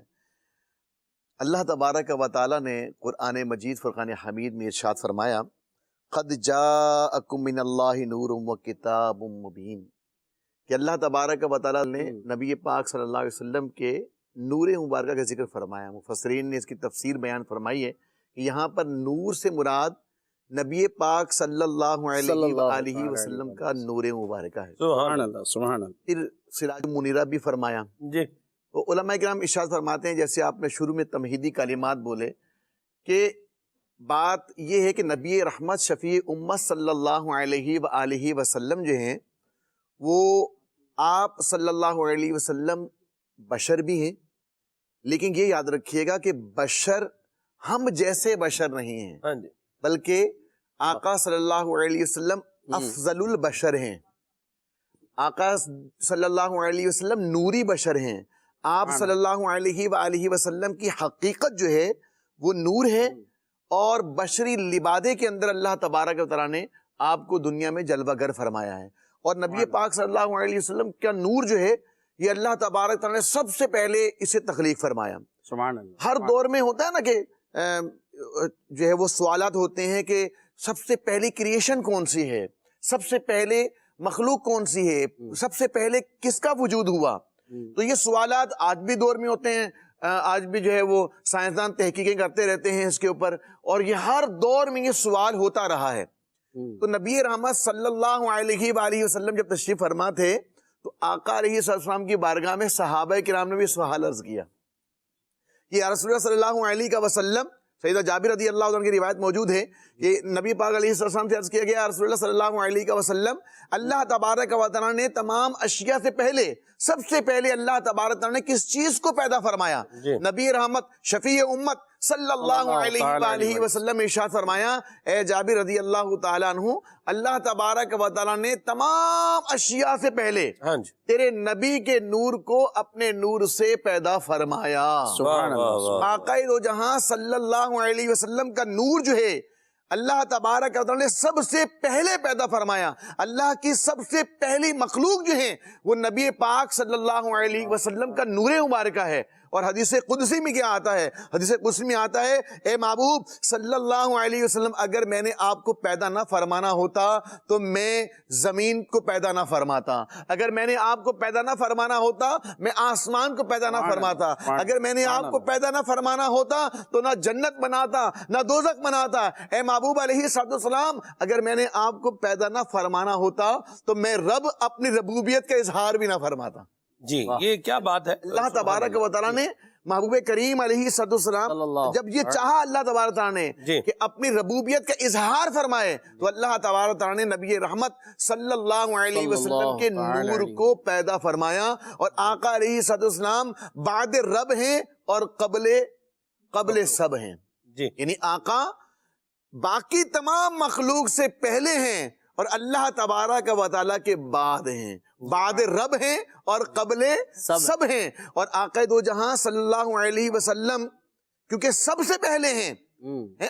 اللہ تبارک و تعالیٰ نے قرآن مجید فرقان حمید میں ارشاد فرمایا قد جاءکم من اللہ نور و کتاب مبین، کہ اللہ تبارک و تعالیٰ نے نبی پاک صلی اللہ علیہ وسلم کے نور مبارکہ کا ذکر فرمایا. مفسرین نے اس کی تفسیر بیان فرمائی ہے کہ یہاں پر نور سے مراد نبی پاک صلی اللہ علیہ وآلہ وسلم کا نور مبارکہ ہے. سبحان اللہ. اللہ سبحان اللہ. پھر سراج منیرہ بھی فرمایا. جی تو علماء کرام ارشاد فرماتے ہیں، جیسے آپ نے شروع میں تمہیدی کلمات بولے، کہ بات یہ ہے کہ نبی رحمت شفیع امت صلی اللہ علیہ وآلہ وسلم جو ہیں وہ آپ صلی اللہ علیہ وسلم بشر بھی ہیں، لیکن یہ یاد رکھیے گا کہ بشر ہم جیسے بشر نہیں ہیں، ہاں جی، بلکہ آقا صلی اللہ علیہ وسلم افضل البشر ہیں. آقا صلی اللہ علیہ وسلم نوری بشر ہیں. آپ صلی اللہ علیہ وآلہ وسلم کی حقیقت جو ہے وہ نور ہے، اور بشری لبادے کے اندر اللہ تبارک و تعالیٰ نے آپ کو دنیا میں جلوہ گر فرمایا ہے. اور نبی پاک صلی اللہ علیہ وسلم کا نور جو ہے یہ اللہ تبارک و تعالیٰ نے سب سے پہلے اسے تخلیق فرمایا. سبحان اللہ. ہر دور میں ہوتا ہے نا کہ جو ہے وہ سوالات ہوتے ہیں کہ سب سے پہلی کریشن کون سی ہے، سب سے پہلے مخلوق کون سی ہے، سب سے پہلے کس کا وجود ہوا. تو یہ سوالات آج بھی دور میں ہوتے ہیں، آج بھی جو ہے وہ سائنسدان تحقیقیں کرتے رہتے ہیں اس کے اوپر، اور یہ ہر دور میں یہ سوال ہوتا رہا ہے. تو نبی رحمت صلی اللہ علیہ وآلہ وسلم جب تشریف فرما تھے تو آقا علیہ السلام کی بارگاہ میں صحابہ کرام نے بھی سوال عرض کیا کہ یا رسول اللہ صلی اللہ علیہ وسلم، سیدہ جابر رضی اللہ عنہ کی روایت موجود ہے کہ نبی پاک علیہ السلام سے عرض کیا گیا، یا رسول اللہ صلی اللہ علیہ وسلم، اللہ تبارک و تعالیٰ نے تمام اشیاء سے پہلے، سب سے پہلے اللہ تبارک و تعالیٰ نے کس چیز کو پیدا فرمایا؟ نبی رحمت شفیع امت صلی اللہ علیہ وآلہ وسلم ارشاد فرمایا، اے جابر رضی اللہ تعالیٰ عنہ، اللہ تبارک و تعالیٰ نے تمام اشیاء سے پہلے تیرے نبی کے نور کو اپنے نور سے پیدا فرمایا. سبحان اللہ. آقا دو جہاں صلی اللہ علیہ وسلم کا نور جو ہے اللہ تبارک و تعالیٰ نے سب سے پہلے پیدا فرمایا. اللہ کی سب سے پہلی مخلوق جو ہیں وہ نبی پاک صلی اللہ علیہ وسلم کا نور مبارکہ ہے. اور حدیث قدسی میں کیا آتا ہے؟ حدیث قدسی میں آتا ہے، اے محبوب صلی اللہ علیہ وسلم، اگر میں نے آپ کو پیدا نہ فرمانا ہوتا تو میں زمین کو پیدا نہ فرماتا، اگر میں نے آپ کو پیدا نہ فرمانا ہوتا میں آسمان کو پیدا نہ فرماتا، اگر میں نے آپ کو پیدا نہ فرمانا ہوتا تو نہ جنت بناتا نہ دوزخ بناتا. اے محبوب علیہ السلام، اگر میں نے آپ کو پیدا نہ فرمانا ہوتا تو میں رب اپنی ربوبیت کا اظہار بھی نہ فرماتا. جی یہ کیا بات ہے؟ اللہ تبارک و تعالیٰ نے محبوب کریم علیہ السلام جب یہ چاہا اللہ تبارک تعالیٰ نے کہ اپنی ربوبیت کا اظہار فرمائے تو اللہ تبارک تعالیٰ نے نبی رحمت صلی اللہ علیہ وسلم کے نور کو پیدا فرمایا. اور آقا علیہ السلام بعد رب ہیں اور قبل سب ہیں. یعنی آقا باقی تمام مخلوق سے پہلے ہیں اور اللہ تبارک و تعالیٰ کے بعد ہیں، بعد رب ہیں اور قبل سب ہیں. اور آقا دو جہاں صلی اللہ علیہ وسلم کیونکہ سب سے پہلے ہیں،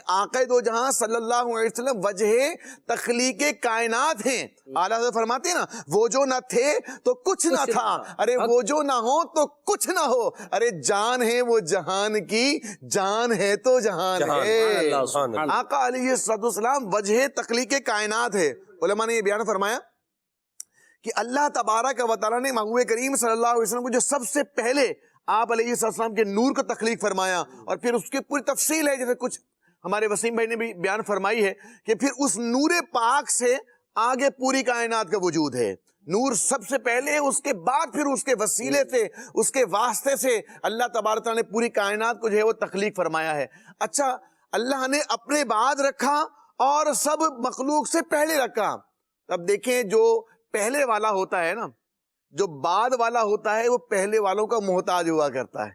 آقا دو جہاں صلی اللہ علیہ وسلم وجہ تخلیق کائنات ہیں. اعلیٰ حضرت فرماتے ہیں نا، وہ جو نہ تھے تو کچھ نہ تھا، ارے وہ جو نہ ہو تو کچھ نہ ہو، ارے جان ہے وہ جہان کی، جان ہے تو جہان ہے. آقا علیہ السلام وجہ تخلیق کائنات ہے. علماء نے یہ بیان فرمایا کہ اللہ تبارک و تعالیٰ نے محبوب کریم صلی اللہ علیہ وسلم کو جو سب سے پہلے آپ علیہ السلام کے نور کو تخلیق فرمایا، اور پھر اس کی پوری تفصیل ہے جیسے کچھ ہمارے وسیم بھائی نے بھی بیان فرمائی ہے کہ پھر اس نور پاک سے آگے پوری کائنات کا وجود ہے. نور سب سے پہلے، اس کے بعد پھر اس کے وسیلے سے، اس کے واسطے سے اللہ تبارک تعالیٰ نے پوری کائنات کو جو ہے وہ تخلیق فرمایا ہے. اچھا، اللہ نے اپنے بعد رکھا اور سب مخلوق سے پہلے رکھا. اب دیکھیں جو پہلے والا ہوتا ہے نا، جو بعد والا ہوتا ہے وہ پہلے والوں کا محتاج ہوا کرتا ہے.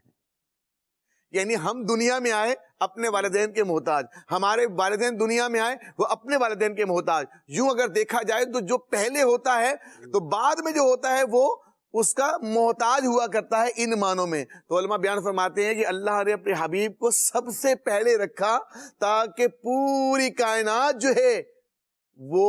یعنی ہم دنیا میں آئے اپنے والدین کے محتاج، ہمارے والدین دنیا میں آئے وہ اپنے والدین کے محتاج. یوں اگر دیکھا جائے تو جو پہلے ہوتا ہے تو بعد میں جو ہوتا ہے وہ اس کا محتاج ہوا کرتا ہے ان معنوں میں. تو علماء بیان فرماتے ہیں کہ اللہ نے اپنے حبیب کو سب سے پہلے رکھا تاکہ پوری کائنات جو ہے وہ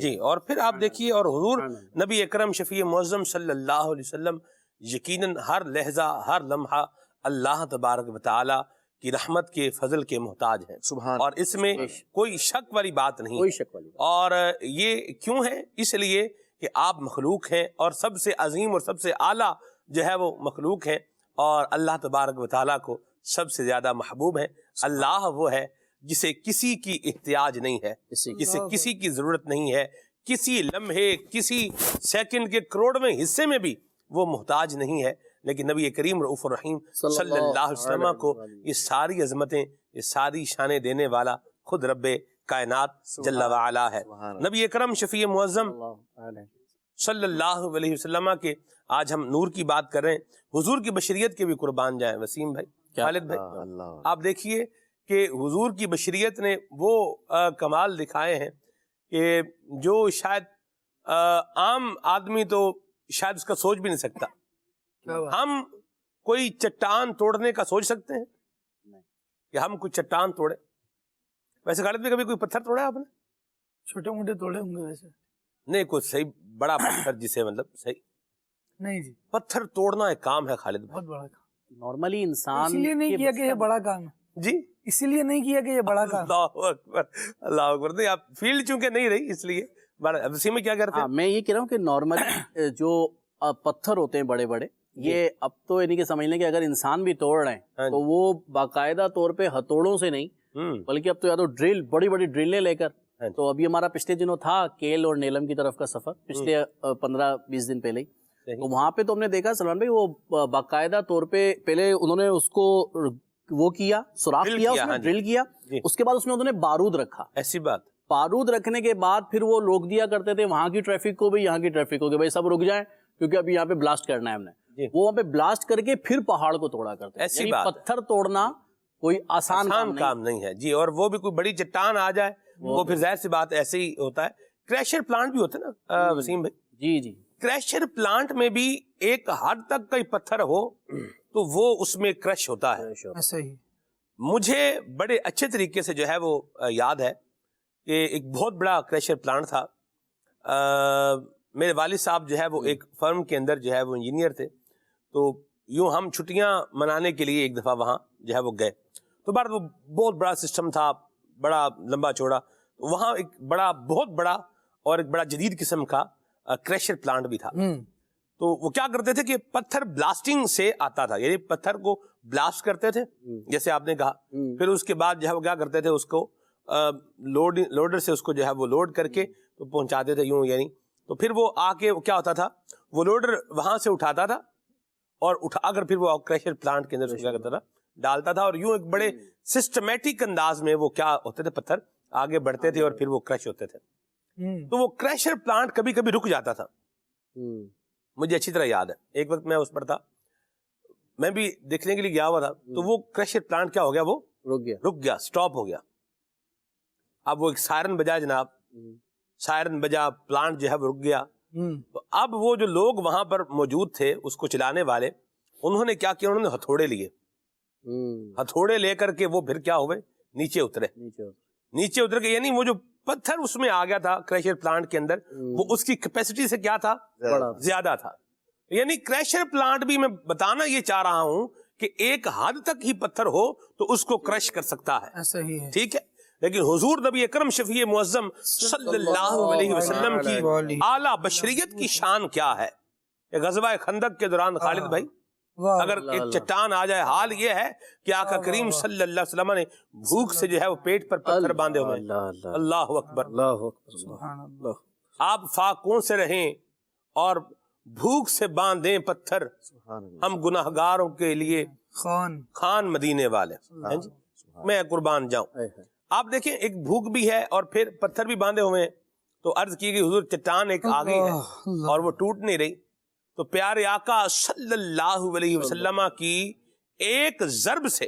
جی، اور پھر آپ دیکھیے، اور حضور نبی اکرم شفیع معظم صلی اللہ علیہ وسلم یقیناً ہر لحظہ ہر لمحہ اللہ تبارک و تعالی کی رحمت کے فضل کے محتاج ہیں، سبحان، اور اس میں کوئی شک والی بات نہیں، کوئی شک والی بات۔ اور یہ کیوں ہے؟ اس لیے کہ آپ مخلوق ہیں، اور سب سے عظیم اور سب سے اعلیٰ جو ہے وہ مخلوق ہیں، اور اللہ تبارک و تعالیٰ کو سب سے زیادہ محبوب ہے۔ اللہ وہ ہے جسے کسی کی احتیاج نہیں ہے، جسے کسی کی ضرورت نہیں ہے، کسی لمحے، کسی سیکنڈ کے کروڑویں حصے میں بھی وہ محتاج نہیں ہے، لیکن نبی کریم رؤوف الرحیم صلی اللہ علیہ وسلم کو یہ ساری عظمتیں، یہ ساری شانیں دینے والا خود رب کائنات جل وعلا ہے۔ نبی اکرم شفیع معظم صلی اللہ علیہ وسلم کے آج ہم نور کی بات کر رہے ہیں، حضور کی بشریت کے بھی قربان جائیں وسیم بھائی، خالد بھائی، آپ دیکھیے کہ حضور کی بشریت نے وہ کمال دکھائے ہیں کہ جو شاید عام آدمی تو شاید اس کا سوچ بھی نہیں سکتا۔ ہم کوئی چٹان توڑنے کا سوچ سکتے ہیں کہ ہم کوئی چٹان توڑے؟ ویسے خالد میں کبھی کوئی پتھر توڑا آپ نے؟ چھوٹے موٹے توڑے ہوں گے ویسے، نہیں کوئی صحیح بڑا پتھر جسے مطلب صحیح نہیں جی، پتھر توڑنا ایک کام ہے خالد بھائی، بہت بڑا کام، نارملی انسان اسی لیے نہیں کیا کہ یہ بڑا کام ہے، جی اسی لیے نہیں کیا کہ یہ بڑا کام۔ اللہ اکبر، اللہ اکبر۔ نہیں آپ فیلڈ چونکہ نہیں رہی اس لیے اسی میں کیا کرتے ہیں؟ میں یہ کہہ رہا ہوں کہ نارملی جو پتھر ہوتے ہیں بڑے بڑے، یہ اب تو یعنی کہ سمجھ لیں کہ اگر انسان بھی توڑ رہے ہیں تو وہ باقاعدہ طور پہ ہتھوڑوں سے نہیں، بلکہ اب تو یا تو ڈرل، بڑی بڑی ڈرلیں لے کر، تو ابھی ہمارا پچھلے دنوں تھا کیل اور نیلم کی طرف کا سفر، پچھلے 15-20 دن پہلے ہی، تو وہاں پہ تو ہم نے دیکھا سلمان بھائی وہ باقاعدہ طور پہ پہلے انہوں نے اس کو وہ کیا، سوراخ کیا، اس میں ڈرل کیا، اس کے بعد اس میں انہوں نے بارود رکھا۔ ایسی بات، بارود رکھنے کے بعد پھر وہ روک دیا کرتے تھے وہاں کی ٹریفک کو بھی، یہاں کی ٹریفک کو، کہ بھائی سب رک جائیں کیونکہ ابھی یہاں پہ بلاسٹ کرنا ہے ہم نے، وہ وہاں پہ بلاسٹ کر کے پھر پہاڑ کو توڑا کرتے ہیں۔ یعنی پتھر توڑنا کوئی آسان کام نہیں ہے جی، اور وہ بھی کوئی بڑی چٹان آ جائے وہ پھر ظاہر سی بات ایسے ہی ہوتا ہے۔ کریشر پلانٹ بھی ہوتے نا وسیم بھائی، جی جی، کریشر پلانٹ میں بھی ایک حد تک کوئی پتھر ہو تو وہ اس میں کرش ہوتا ہے۔ ایسا ہی مجھے بڑے اچھے طریقے سے جو ہے وہ یاد ہے کہ ایک بہت بڑا کریشر پلانٹ تھا، میرے والد صاحب جو ہے وہ ایک فرم کے اندر جو ہے وہ انجینئر تھے، تو یوں ہم چھٹیاں منانے کے لیے ایک دفعہ وہاں جو ہے وہ گئے، تو بعد وہ بہت بڑا سسٹم تھا، بڑا لمبا چوڑا، وہاں ایک بڑا بہت بڑا اور ایک بڑا جدید قسم کا کریشر پلانٹ بھی تھا۔ تو وہ کیا کرتے تھے کہ پتھر بلاسٹنگ سے آتا تھا، یعنی پتھر کو بلاسٹ کرتے تھے جیسے آپ نے کہا، پھر اس کے بعد جو ہے وہ کیا کرتے تھے، اس کو لوڈر سے اس کو جو ہے وہ لوڈ کر کے تو پہنچاتے تھے یوں، یعنی تو پھر وہ آ کے کیا ہوتا تھا، وہ لوڈر وہاں سے اٹھاتا تھا اور اٹھا کر پھر وہ کریشر پلانٹ کے اندر کیا کرتا تھا، ڈالتا تھا، اور یوں ایک بڑے سسٹمیٹک انداز میں وہ کیا ہوتے تھے، پتھر آگے بڑھتے تھے اور پھر وہ کرش ہوتے تھے۔ تو وہ کریشر پلانٹ کبھی کبھی رک جاتا تھا، مجھے اچھی طرح یاد ہے، ایک وقت میں اس پر تھا، میں بھی دیکھنے کے لیے گیا ہوا تھا، تو وہ کریشر پلانٹ کیا ہو گیا، وہ رک گیا، سٹاپ ہو گیا۔ اب وہ ایک سائرن بجا جناب، سائرن بجا، پلانٹ جو ہے وہ رک گیا۔ تو اب وہ جو لوگ وہاں پر موجود تھے اس کو چلانے والے، انہوں نے کیا کیا، انہوں نے ہتھوڑے لیے، ہتھوڑے لے کر کے وہ پھر کیا ہوئے، نیچے اتر کے، یعنی وہ جو پتھر اس میں آ گیا تھا کریشر پلانٹ کے اندر، وہ اس کی کیپیسٹی سے کیا تھا، زیادہ تھا۔ یعنی کریشر پلانٹ بھی میں بتانا یہ چاہ رہا ہوں کہ ایک حد تک ہی پتھر ہو تو اس کو کرش کر سکتا ہے، ایسا ہی ہے، ٹھیک ہے، لیکن حضور نبی اکرم شفیع معظم صلی اللہ علیہ وسلم کی اعلیٰ بشریت کی شان کیا ہے۔ غزوہ خندق کے دوران خالد بھائی اگر ایک چٹان آ جائے، حال یہ ہے کہ آقا کریم صلی اللہ علیہ وسلم نے بھوک سے جو ہے وہ پیٹ پر پتھر باندھے ہوئے، اللہ اکبر، آپ فاقوں سے رہیں اور بھوک سے باندھیں پتھر، ہم گناہگاروں کے لیے خان مدینے والے، میں قربان جاؤں۔ آپ دیکھیں ایک بھوک بھی ہے اور پھر پتھر بھی باندھے ہوئے ہیں، تو عرض کی گئی حضور چٹان ایک آ گئی ہے اور وہ ٹوٹ نہیں رہی، تو پیارے آقا صلی اللہ علیہ وسلم کی ایک ضرب سے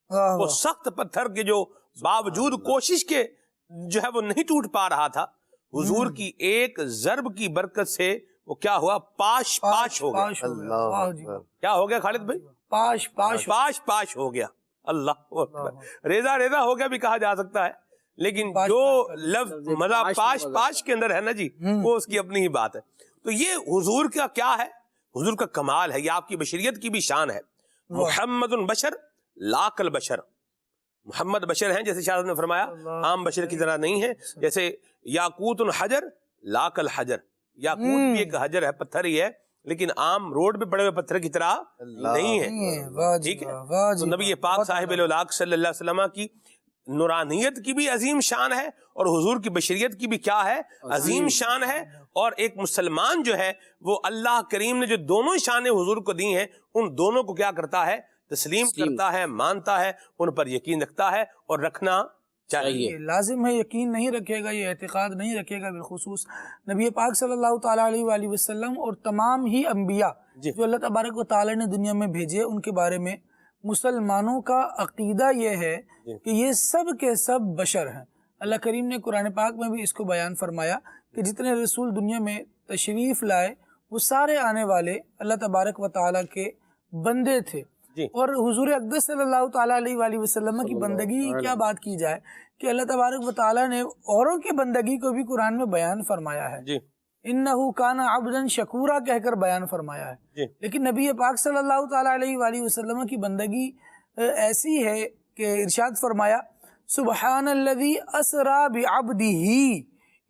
وہ سخت پتھر کے جو باوجود کوشش کے جو ہے وہ نہیں ٹوٹ پا رہا تھا، حضور کی ایک ضرب کی برکت سے وہ کیا ہوا، پاش پاش ہو گیا۔ کیا ہو گیا خالد بھائی، پاش پاش ہو گیا۔ اللہ اکبر، ریزہ ریزہ ہو گیا بھی کہا جا سکتا ہے، لیکن جو لفظ مزہ پاش پاش کے اندر ہے نا جی، وہ اس کی اپنی ہی بات ہے۔ تو یہ حضور کا کیا ہے؟ حضور کا کمال ہے، یہ آپ کی بشریت کی بھی شان ہے۔ محمد بشر لا کل بشر، محمد بشر ہیں جیسے شاہ صاحب نے فرمایا، عام بشر کی طرح نہیں ہے۔ جیسے یاقوت حجر لا کل حجر، یاقوت بھی ایک حجر ہے، پتھر ہی ہے، لیکن عام روڈ پہ پڑے ہوئے پتھر کی طرح نہیں ہے، ٹھیک ہے۔ تو نبی پاک صاحب الاولاق صلی اللہ علیہ وسلم کی نورانیت کی بھی عظیم شان ہے، اور حضور کی بشریت کی بھی کیا ہے؟ عظیم شان ہے۔ اور ایک مسلمان جو ہے وہ اللہ کریم نے جو دونوں شانیں حضور کو دی ہیں، ان دونوں کو کیا کرتا ہے؟ تسلیم کرتا ہے، مانتا ہے، ان پر یقین رکھتا ہے، اور رکھنا چاہیے۔ لازم ہے، یقین نہیں رکھے گا، یہ اعتقاد نہیں رکھے گا، بالخصوص نبی پاک صلی اللہ تعالیٰ علیہ وآلہ وسلم اور تمام ہی انبیاء جو اللہ تبارک و تعالیٰ نے دنیا میں بھیجے، ان کے بارے میں مسلمانوں کا عقیدہ یہ ہے کہ یہ سب کے سب بشر ہیں۔ اللہ کریم نے قرآن پاک میں بھی اس کو بیان فرمایا کہ جتنے رسول دنیا میں تشریف لائے وہ سارے آنے والے اللہ تبارک و تعالیٰ کے بندے تھے۔ اور حضور اقدس صلی اللہ تعالیٰ علیہ وآلہ وسلم کی بندگی کیا بات کی جائے کہ اللہ تبارک و تعالیٰ نے اوروں کی بندگی کو بھی قرآن میں بیان فرمایا ہے، اِنَّهُ كَانَ عَبْدًا شَكُورًا کہہ کر بیان فرمایا ہے۔ لیکن نبی پاک صلی اللہ تعالیٰ علیہ وآلہ وسلم کی بندگی ایسی ہے کہ ارشاد فرمایا سبحان الذی اسریٰ بعبدہ،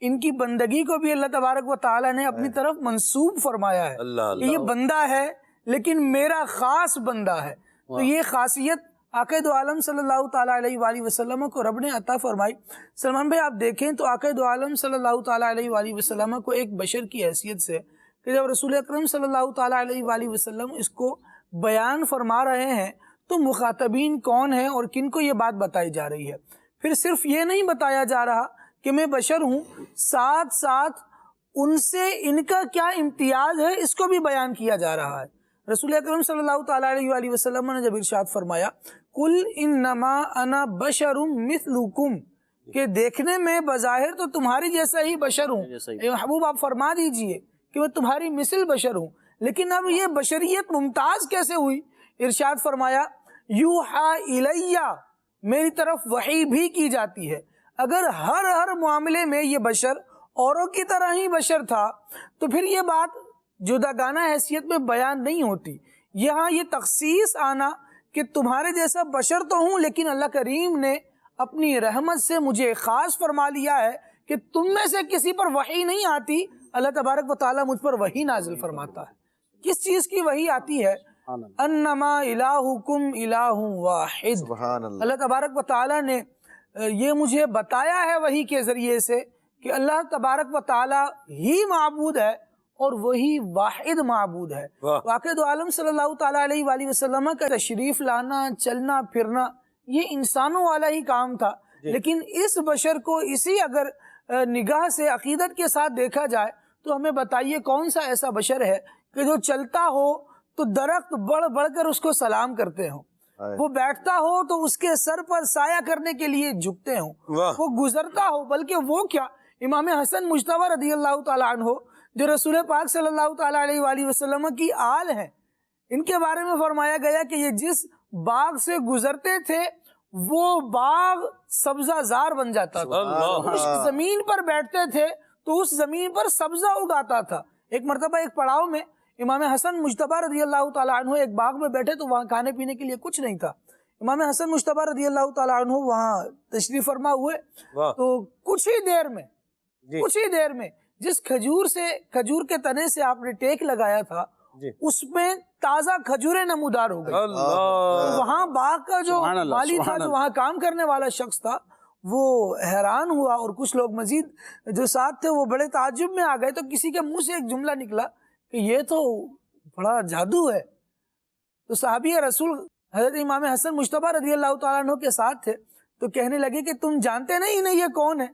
ان کی بندگی کو بھی اللہ تبارک و تعالیٰ نے اپنی طرف منسوب فرمایا ہے کہ یہ بندہ ہے لیکن میرا خاص بندہ ہے۔ تو یہ خاصیت آقا دو عالم صلی اللہ تعالیٰ علیہ وآلہ وسلم کو رب نے عطا فرمائی۔ سلمان بھائی آپ دیکھیں تو آقا دو عالم صلی اللہ تعالیٰ علیہ وآلہ وسلم کو ایک بشر کی حیثیت سے کہ جب رسول اکرم صلی اللہ تعالیٰ علیہ وآلہ وسلم اس کو بیان فرما رہے ہیں تو مخاطبین کون ہیں اور کن کو یہ بات بتائی جا رہی ہے۔ پھر صرف یہ نہیں بتایا جا رہا کہ میں بشر ہوں، ساتھ ساتھ ان سے ان کا کیا امتیاز ہے اس کو بھی بیان کیا جا رہا ہے۔ رسول اکرم صلی اللہ تعالیٰ علیہ وآلہ وسلم نے جب ارشاد فرمایا قُلْ إِنَّمَا أَنَا بَشَرٌ مِثْلُكُمْ، کہ دیکھنے میں بظاہر تو تمہاری جیسا ہی بشر ہوں، اے محبوب آپ فرما دیجئے کہ میں تمہاری مثل بشر ہوں، لیکن اب یہ بشریت ممتاز کیسے ہوئی؟ ارشاد فرمایا یوحا الیہ، میری طرف وحی بھی کی جاتی ہے۔ اگر ہر معاملے میں یہ بشر اوروں کی طرح ہی بشر تھا تو پھر یہ بات جداگانہ حیثیت میں بیان نہیں ہوتی۔ یہاں یہ تخصیص آنا کہ تمہارے جیسا بشر تو ہوں لیکن اللہ کریم نے اپنی رحمت سے مجھے خاص فرما لیا ہے کہ تم میں سے کسی پر وحی نہیں آتی، اللہ تبارک و تعالیٰ مجھ پر وحی نازل فرماتا ہے۔ کس چیز کی وحی آتی ہے؟ انما الہکم الہ واحد، اللہ تبارک و تعالیٰ نے یہ مجھے بتایا ہے وحی کے ذریعے سے کہ اللہ تبارک و تعالیٰ ہی معبود ہے اور وہی واحد معبود ہے۔ واقع دو عالم صلی اللہ تعالیٰ علیہ وآلہ وسلم کا تشریف لانا، چلنا پھرنا یہ انسانوں والا ہی کام تھا، لیکن اس بشر کو اسی اگر نگاہ سے عقیدت کے ساتھ دیکھا جائے تو ہمیں بتائیے کون سا ایسا بشر ہے کہ جو چلتا ہو تو درخت بڑھ بڑھ کر اس کو سلام کرتے ہوں، وہ بیٹھتا ہو تو اس کے سر پر سایہ کرنے کے لیے جھکتے ہوں، وہ گزرتا ہو، بلکہ وہ کیا امام حسن مجتبی رضی اللہ تعالیٰ عنہ جو رسول پاک صلی اللہ تعالیٰ علیہ وآلہ وسلم کی آل ہیں، ان کے بارے میں فرمایا گیا کہ یہ جس باغ سے گزرتے تھے وہ باغ سبزہ زار بن جاتا تھا، اس زمین پر بیٹھتے تھے تو اس زمین پر سبزہ اگاتا تھا۔ ایک مرتبہ ایک پڑاؤ میں امام حسن مجتبی رضی اللہ تعالیٰ عنہ ایک باغ میں بیٹھے تو وہاں کھانے پینے کے لیے کچھ نہیں تھا۔ امام حسن مجتبی رضی اللہ تعالیٰ عنہ وہاں تشریف فرما ہوئے تو کچھ ہی دیر میں جس کھجور کے تنے سے آپ نے ٹیک لگایا تھا اس میں تازہ کھجوریں نمودار ہو گئی۔ وہاں باغ کا جو مالی تھا، جو وہاں کام کرنے والا شخص تھا، وہ حیران ہوا، اور کچھ لوگ مزید جو ساتھ تھے وہ بڑے تعجب میں آ گئے۔ تو کسی کے منہ سے ایک جملہ نکلا کہ یہ تو بڑا جادو ہے۔ تو صحابی رسول حضرت امام حسن مجتبی رضی اللہ تعالیٰ عنہ کے ساتھ تھے تو کہنے لگے کہ تم جانتے نہیں یہ کون ہے؟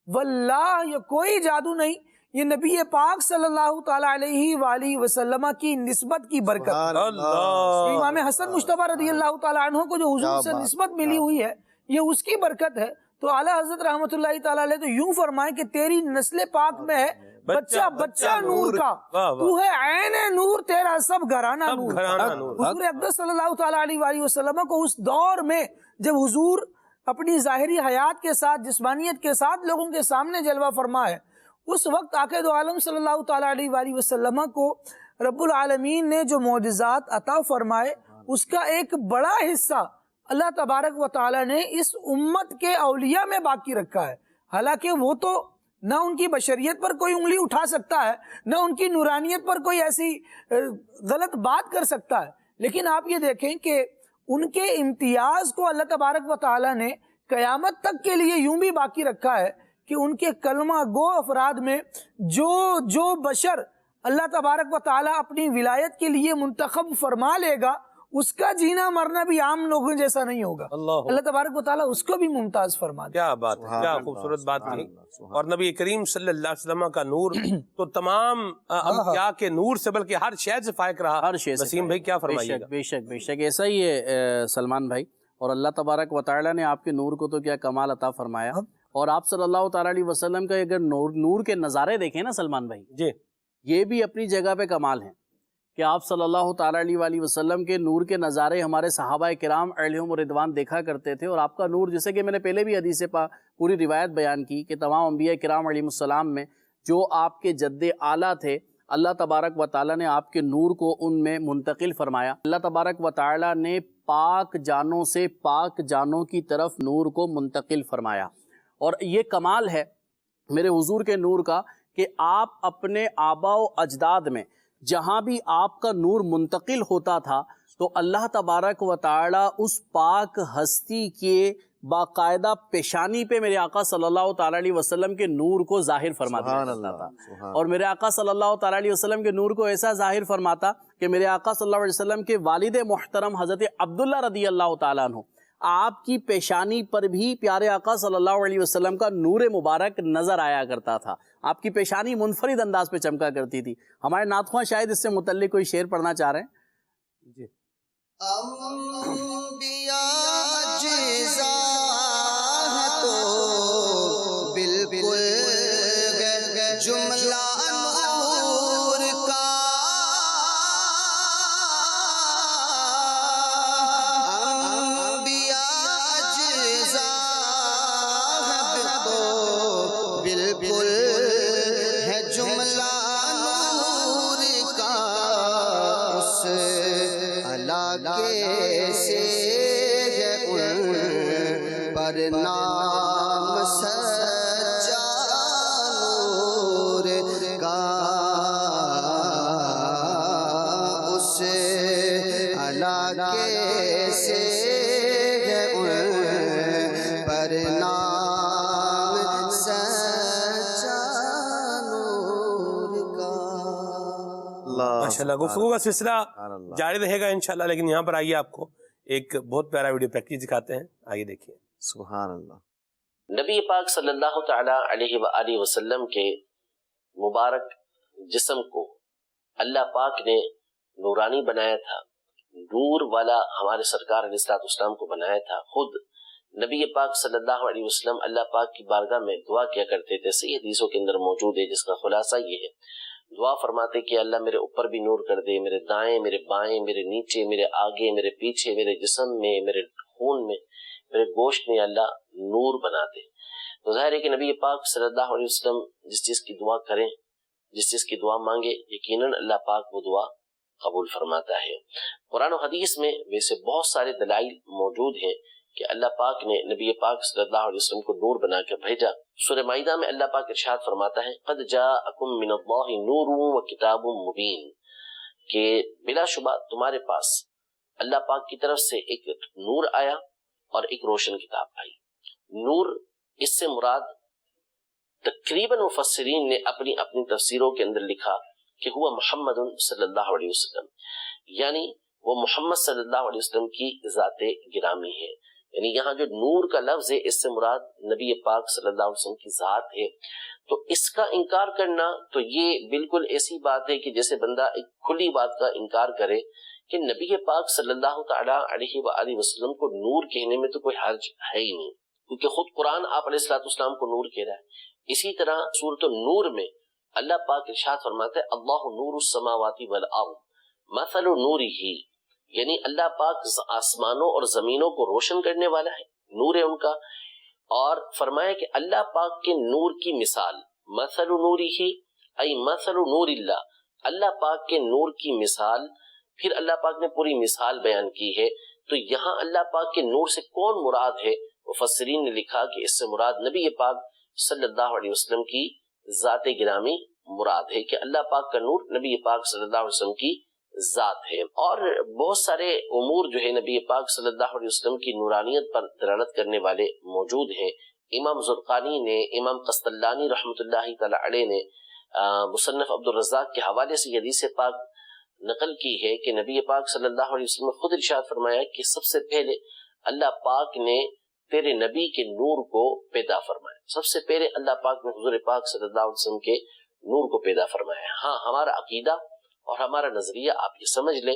واللہ یہ کوئی جادو نہیں، یہ نبی پاک صلی اللہ تعالیٰ علیہ وآلہ وسلم کی نسبت کی برکت۔ امام حسن مجتبی رضی اللہ تعالیٰ عنہ کو جو حضور سے نسبت ملی ہوئی ہے یہ اس کی برکت ہے۔ تو اعلیٰ حضرت رحمۃ اللہ تعالیٰ علیہ تو یوں فرمائیں کہ تیری نسل پاک میں ہے بچہ بچہ نور کا، تو ہے عین نور، تیرا سب گھرانہ نور۔ حضور اقدس صلی اللہ تعالیٰ علیہ وآلہ وسلم کو اس دور میں جب حضور اپنی ظاہری حیات کے ساتھ، جسمانیت کے ساتھ لوگوں کے سامنے جلوہ فرما ہے، اس وقت آقا دو عالم صلی اللہ تعالیٰ علیہ وآلہ وسلم کو رب العالمین نے جو معجزات عطا فرمائے اس کا ایک بڑا حصہ اللہ تبارک و تعالیٰ نے اس امت کے اولیاء میں باقی رکھا ہے۔ حالانکہ وہ تو نہ ان کی بشریت پر کوئی انگلی اٹھا سکتا ہے، نہ ان کی نورانیت پر کوئی ایسی غلط بات کر سکتا ہے، لیکن آپ یہ دیکھیں کہ ان کے امتیاز کو اللہ تبارک و تعالیٰ نے قیامت تک کے لیے یوں بھی باقی رکھا ہے کہ ان کے کلمہ گو افراد میں جو بشر اللہ تبارک و تعالیٰ اپنی ولایت کے لیے منتخب فرما لے گا، اس کا جینا مرنا بھی عام لوگوں جیسا نہیں ہوگا۔ اللہ تبارک و تعالیٰ اس کو بھی ممتاز فرما دے۔ کیا بات ہے، کیا خوبصورت بات کہی۔ اور نبی کریم صلی اللہ علیہ وسلم کا نور تو تمام انبیاء کے نور سے بلکہ ہر شے سے فائق رہا۔ ہر شے سے۔ وسیم بھائی کیا فرمائیے گا؟ بے شک بے شک ایسا ہی ہے سلمان بھائی، اور اللہ تبارک و تعالیٰ نے آپ کے نور کو تو کیا کمال عطا فرمایا، اور آپ صلی اللہ تعالیٰ علیہ وسلم کا اگر نور کے نظارے دیکھیں نا سلمان بھائی جی، یہ بھی اپنی جگہ پہ کمال ہیں کہ آپ صلی اللہ تعالیٰ علیہ وآلہ وسلم کے نور کے نظارے ہمارے صحابہ کرام علیہم رضوان دیکھا کرتے تھے، اور آپ کا نور جیسے کہ میں نے پہلے بھی حدیث پوری روایت بیان کی کہ تمام انبیاء کرام علیہم السلام میں جو آپ کے جد اعلیٰ تھے، اللہ تبارک و تعالیٰ نے آپ کے نور کو ان میں منتقل فرمایا۔ اللہ تبارک و تعالیٰ نے پاک جانوں سے پاک جانوں کی طرف نور کو منتقل فرمایا، اور یہ کمال ہے میرے حضور کے نور کا کہ آپ اپنے آباء و اجداد میں جہاں بھی آپ کا نور منتقل ہوتا تھا تو اللہ تبارک و تعالی اس پاک ہستی کے باقاعدہ پیشانی پہ میرے آقا صلی اللہ تعالیٰ علیہ وسلم کے نور کو ظاہر فرما دیا تھا، اور میرے آقا صلی اللہ تعالیٰ علیہ وسلم کے نور کو ایسا ظاہر فرماتا کہ میرے آقا صلی اللہ علیہ وسلم کے والد محترم حضرت عبداللہ رضی اللہ تعالیٰ عنہ، آپ کی پیشانی پر بھی پیارے آقا صلی اللہ علیہ وسلم کا نور مبارک نظر آیا کرتا تھا۔ آپ کی پیشانی منفرد انداز پہ چمکا کرتی تھی۔ ہمارے نعت خواں شاید اس سے متعلق کوئی شعر پڑھنا چاہ رہے ہیں جی۔ انبیاء اجزا ہے تو بالکل جملہ نور کا، انبیاء اجزا ہے تو بالکل ہے جملہ نور کا، اس علاقے سے ہے ان پر نام سچا نور کا، اس علاقے سے ہے ان پر نام سچا نور کا۔ ماشاءاللہ گفتگو کا سلسلہ جاری رہے گا انشاءاللہ، لیکن یہاں پر آئیے آپ کو ایک بہت پیارا ویڈیو پیکیج دکھاتے ہیں، آئیے دیکھیے۔ سبحان اللہ۔ نبی پاک صلی اللہ تعالی علیہ وآلہ وسلم کے مبارک جسم کو اللہ پاک نے نورانی بنایا تھا، نور والا ہمارے سرکار علیہ السلام کو بنایا تھا۔ خود نبی پاک صلی اللہ علیہ وسلم اللہ پاک کی بارگاہ میں دعا کیا کرتے تھے، صحیح حدیثوں کے اندر موجود ہے، جس کا خلاصہ یہ ہے، دعا فرماتے کہ اللہ میرے اوپر بھی نور کر دے، میرے دائیں، میرے بائیں، میرے نیچے، میرے آگے، میرے پیچھے، میرے جسم میں، میرے خون میں، میرے گوشت میں اللہ نور بنا دے۔ تو ظاہر ہے کہ نبی پاک صلی اللہ علیہ وسلم جس چیز کی دعا کریں، جس چیز کی دعا مانگے، یقیناً اللہ پاک وہ دعا قبول فرماتا ہے۔ قرآن و حدیث میں ویسے بہت سارے دلائل موجود ہیں کہ اللہ پاک نے نبی پاک صلی اللہ علیہ وسلم کو نور بنا کر بھیجا۔ سورہ مائدہ میں اللہ پاک ارشاد فرماتا ہے قد جاءکم من اللہ نور و کتاب مبین، کہ بلا شبہ تمہارے پاس اللہ پاک کی طرف سے ایک نور آیا اور ایک روشن کتاب آئی۔ نور اس سے مراد تقریباً مفسرین نے اپنی اپنی تفسیروں کے اندر لکھا کہ ہوا محمد صلی اللہ علیہ وسلم، یعنی وہ محمد صلی اللہ علیہ وسلم کی ذات گرامی ہے۔ یعنی یہاں جو نور کا لفظ ہے اس سے مراد نبی پاک صلی اللہ علیہ وسلم کی ذات ہے۔ تو اس کا انکار کرنا تو یہ بالکل ایسی بات ہے کہ جیسے بندہ ایک کھلی بات کا انکار کرے کہ نبی پاک صلی اللہ تعالی علیہ وآلہ وسلم کو نور کہنے میں تو کوئی حرج ہے ہی نہیں، کیونکہ خود قرآن آپ علیہ السلام کو نور کہہ رہا ہے۔ اسی طرح سورۃ النور میں اللہ پاک ارشاد فرماتے ہیں اللہ نور السماوات والارض مثل نورہ، یعنی اللہ پاک آسمانوں اور زمینوں کو روشن کرنے والا ہے، نور ہے ان کا. اور فرمایا کہ اللہ پاک کے نور کی مثال، مثل نورہ ای مثل نور اللہ، اللہ پاک کے نور کی مثال. پھر اللہ پاک نے پوری مثال بیان کی ہے. تو یہاں اللہ پاک کے نور سے کون مراد ہے؟ مفسرین نے لکھا کہ اس سے مراد نبی پاک صلی اللہ علیہ وسلم کی ذات گرامی مراد ہے، کہ اللہ پاک کا نور نبی پاک صلی اللہ علیہ وسلم کی ذات ہے. اور بہت سارے امور جو ہے نبی پاک صلی اللہ علیہ وسلم کی نورانیت پر دلالت کرنے والے موجود ہیں. امام زرقانی نے، امام قسطلانی رحمۃ اللہ تعالی علیہ نے مصنف عبد الرزاق کے حوالے سے حدیث پاک نقل کی ہے کہ نبی پاک صلی اللہ علیہ وسلم نے خود ارشاد فرمایا کہ سب سے پہلے اللہ پاک نے تیرے نبی کے نور کو پیدا فرمایا. سب سے پہلے اللہ پاک نے حضور پاک صلی اللہ علیہ وسلم کے نور کو پیدا فرمایا. ہاں، ہمارا عقیدہ اور ہمارا نظریہ آپ یہ سمجھ لیں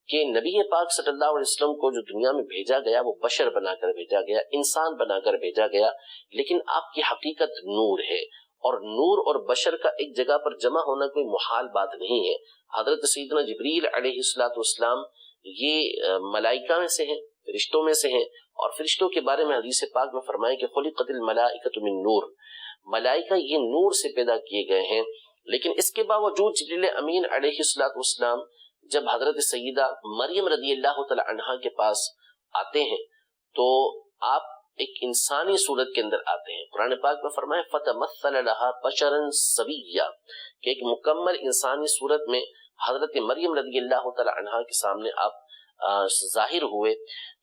کہ نبی پاک صلی اللہ علیہ وسلم کو جو دنیا میں بھیجا گیا وہ بشر بنا کر بھیجا گیا، انسان بنا کر بھیجا گیا، لیکن آپ کی حقیقت نور ہے. اور نور اور بشر کا ایک جگہ پر جمع ہونا کوئی محال بات نہیں ہے. حضرت سیدنا جبریل علیہ السلام یہ ملائکہ میں سے ہیں، فرشتوں میں سے ہیں. اور فرشتوں کے بارے میں حدیث پاک میں فرمایا کہ خلقت الملائکۃ من نور، ملائکہ یہ نور سے پیدا کیے گئے ہیں. لیکن اس کے باوجود جبریل امین علیہ السلام جب حضرت سیدہ مریم رضی اللہ تعالی عنہا کے پاس آتے ہیں تو آپ ایک انسانی صورت کے اندر آتے ہیں. قرآن پاک میں فرمایا فتمثل لها بشرا سویا، کہ ایک مکمل انسانی صورت میں حضرت مریم رضی اللہ تعالی عنہا کے سامنے آپ ظاہر ہوئے.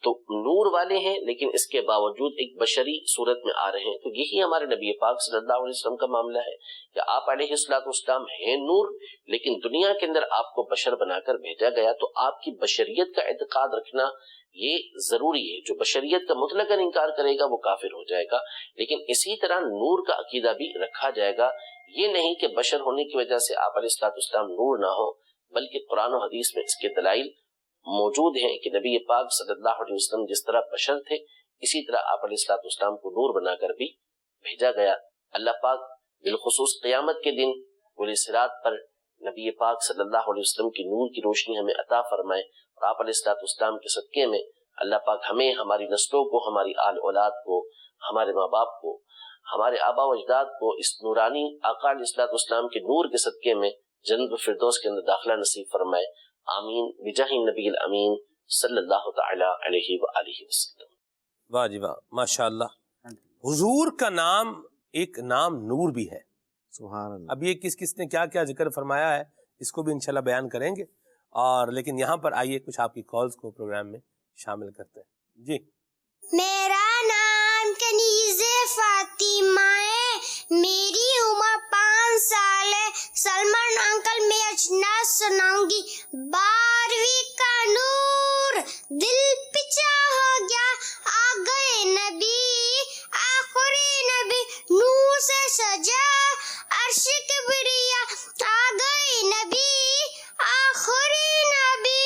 تو نور والے ہیں لیکن اس کے باوجود ایک بشری صورت میں آ رہے ہیں. تو یہی ہمارے نبی پاک صلی اللہ علیہ وسلم کا معاملہ ہے کہ آپ علیہ السلام ہیں نور، لیکن دنیا کے اندر آپ کو بشر بنا کر بھیجا گیا. تو آپ کی بشریت کا اعتقاد رکھنا یہ ضروری ہے. جو بشریت کا مطلقاً انکار کرے گا وہ کافر ہو جائے گا. لیکن اسی طرح نور کا عقیدہ بھی رکھا جائے گا. یہ نہیں کہ بشر ہونے کی وجہ سے آپ علیہ السلام نور نہ ہو، بلکہ قرآن و حدیث میں اس کے دلائل موجود ہیں کہ نبی پاک صلی اللہ علیہ وسلم جس طرح بشر تھے اسی طرح آپ علیہ السلام کو نور بنا کر بھی بھیجا گیا. اللہ پاک بالخصوص قیامت کے دن پورے صراط پر نبی پاک صلی اللہ علیہ وسلم کی نور کی روشنی ہمیں عطا فرمائے. اور آپ علیہ السلام کے صدقے میں اللہ پاک ہمیں، ہماری نسلوں کو، ہماری آل اولاد کو، ہمارے ماں باپ کو، ہمارے آبا و اجداد کو اس نورانی آقا علیہ السلام کے نور کے صدقے میں جنت الفردوس کے اندر داخلہ نصیب فرمائے. آمین بجاہ النبی الامین صلی اللہ تعالی علیہ وآلہ وسلم. واہ جی واہ، ماشاء اللہ. حضور کا نام ایک نام نور بھی ہے. سبحان اللہ. اب یہ کس کس نے کیا کیا ذکر فرمایا ہے اس کو بھی انشاءاللہ بیان کریں گے. اور لیکن یہاں پر آئیے کچھ آپ کی کالز کو پروگرام میں شامل کرتے ہیں. جی. میرا نام کنیز فاطمہ ہے، میری عمر 5 سال ہے. سلمان انکل میں اچنا سناؤں گی. 12ویں کا نور دل پچا ہو گیا، آ گئے نبی آخری نبی، نور سے سجا عرش کبریا، آ گئے نبی آخری نبی.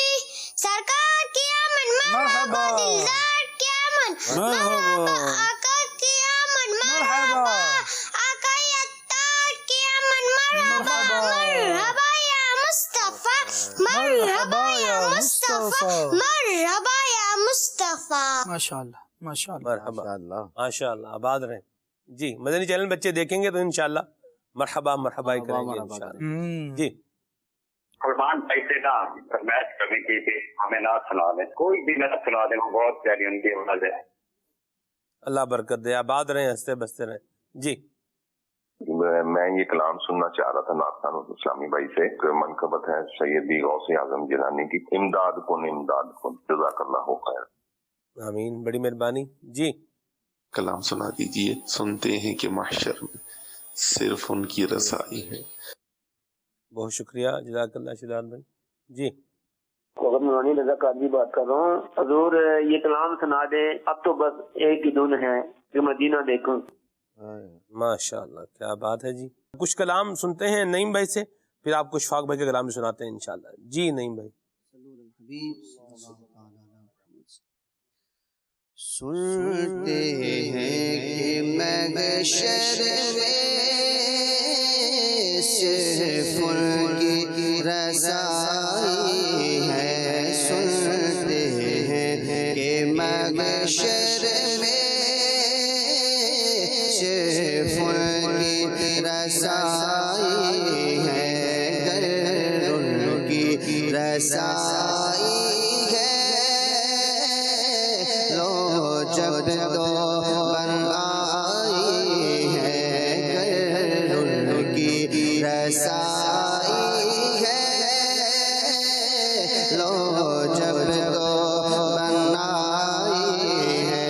سرکار کی آمد مرحبا، دلدار کی آمد مرحبا، آقا کی آمد مرحبا، آقا اتار کی آمد مرحبا، مرحبا یا مصطفیٰ، مرحبا یا مصطفیٰ، مرحبا یا مصطفیٰ. ماشاءاللہ ماشاءاللہ مرحبا ماشاءاللہ. آباد رہیں. جی، مدنی چینل بچے دیکھیں گے تو انشاءاللہ مرحبا مرحبا ہی کریں گے انشاءاللہ. جی. سلمان بھائی سے نا فرمائش کرنی کی تھی، ہمیں نہ سنا دیں، کوئی بھی نہ سنا دیں، وہ بہت پیاری ان کی آواز ہے. اللہ برکت دے. آباد رہیں، ہنستے بستے رہیں. جی. میں یہ کلام سننا چاہ رہا تھا ناطقان اسلامی بھائی سے. منقبت ہے سیدی غوث اعظم جیلانی کی، امداد کن امداد کن. جزاک اللہ خیر. آمین، بڑی مہربانی. جی. کلام سنا دیجئے. سنتے ہیں کہ محشر میں صرف ان کی رسائی ہے. بہت شکریہ، جزاک اللہ شدان بھائی. جی. نورانی رضا قادری بات کر رہا ہوں. حضور یہ کلام سنا دے، اب تو بس ایک ہی دن ہے کہ مدینہ دیکھوں. ماشاء اللہ، کیا بات ہے. جی، کچھ کلام سنتے ہیں نعیم بھائی سے، پھر آپ کو شفاق بھائی کے کلام بھی سناتے ہیں انشاءاللہ. جی نعیم بھائی. سنتے ہیں کہ محشر میں صرف ان کی رسائی ہے، سنتے ہیں کہ محشر میں صرف ان کی رسائی ہے، گر ان کی رسائی ہے، لو جب دو رسائی ہے، لو جب تو بنائی ہے،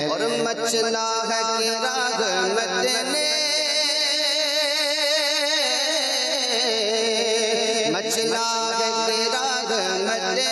اور مچنا ہے کہ رحمت نے، مچنا ہے کہ رحمت نے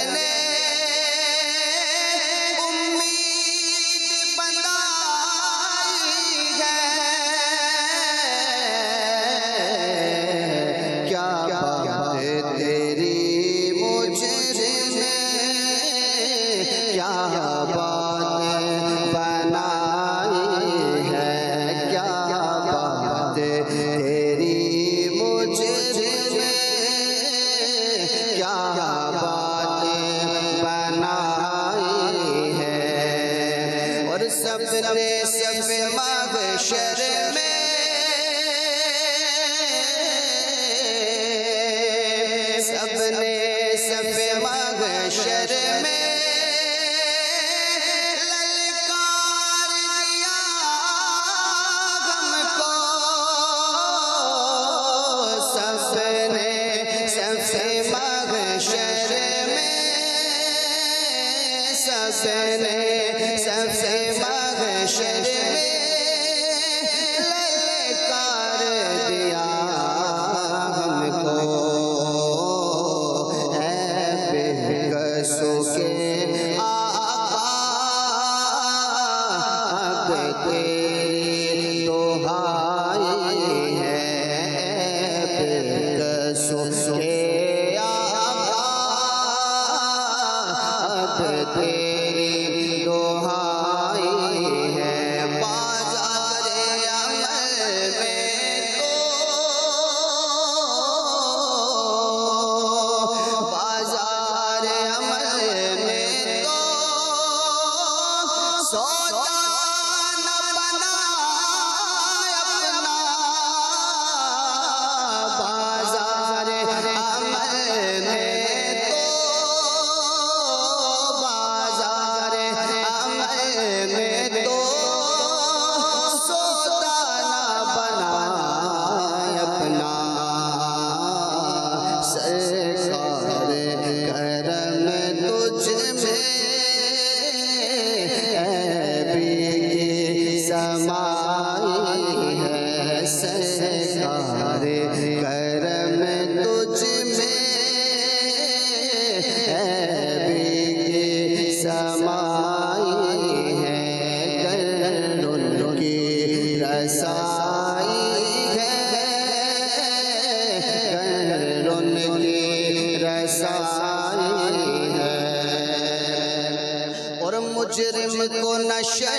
مجرم کو نشے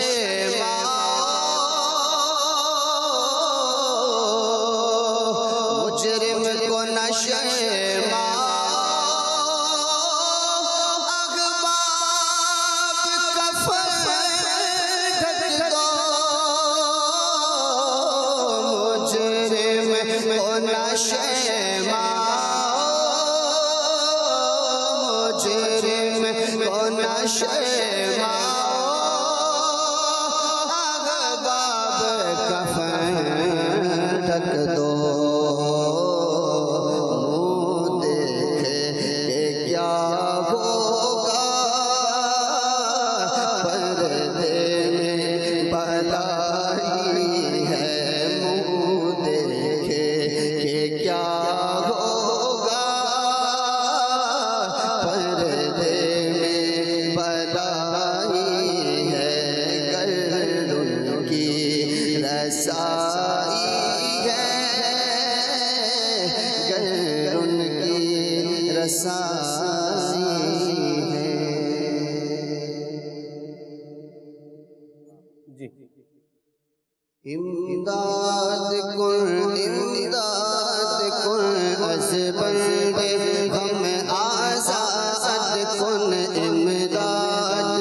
مجرم کو نشے امداد کن از بندے غم آزاد کن امداد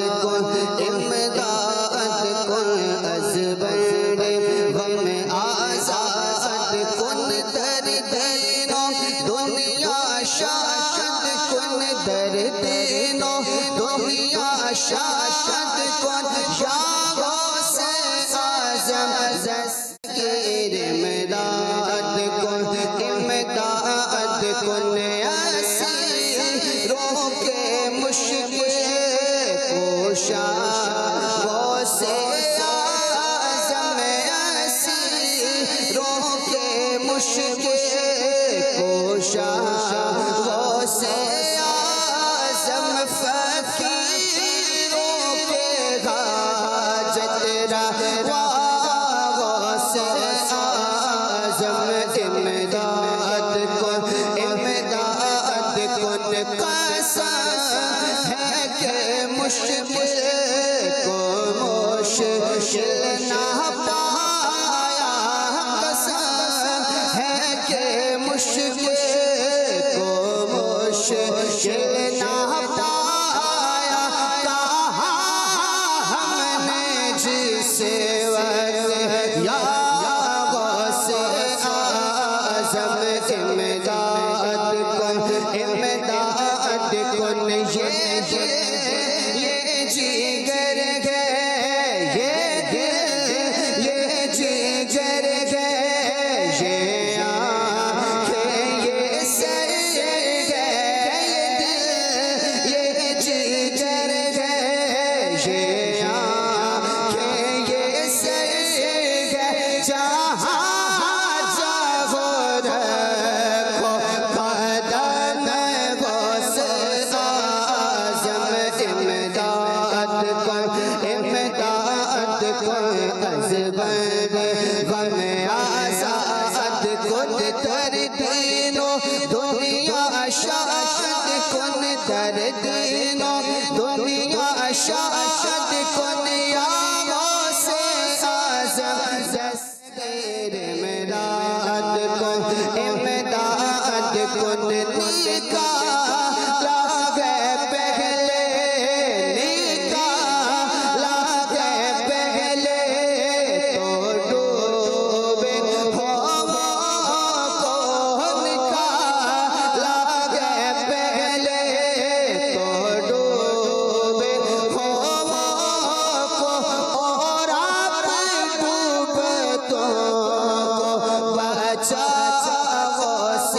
کن از بندے غم آزاد کن در دینوں دنیا شاد کن در دینوں دنیا شاد کن یا غوث اعظم دستگیر امداد کن اسیروں کے مشکل کوشا غوث اعظم اسیروں کے مشکل کوشا غوث اعظم فقیروں کے حاجت روا غوث اعظم امداد کن قسم ہے کہ مشکل کو مشکل نہ پایا قسم ہے کہ مشکل کو مشکل نہ پایا کہا ہم نے جس وقت یا غوث اعظم امداد کن یہ جگر ہے یہ جگر ہے یہ آنکھیں یہ سر ہے یہ جگر ہے یہ آنکھیں یہ سر ہے جہاں جاؤ رکھو قدم غوث اعظم امداد کن از بندے غم آزاد کن در دینوں دنیا شاد کن در دینوں دنیا شاد کن یا غوث اعظم دستگیر امداد کن نکاح لاغے پہلے نکاح لاغے پہلے تو ڈوبے ہو کو نکاح لاغے پہلے تو ڈوبے ہو کو اور آپ ڈوبتوں کو بچا غوث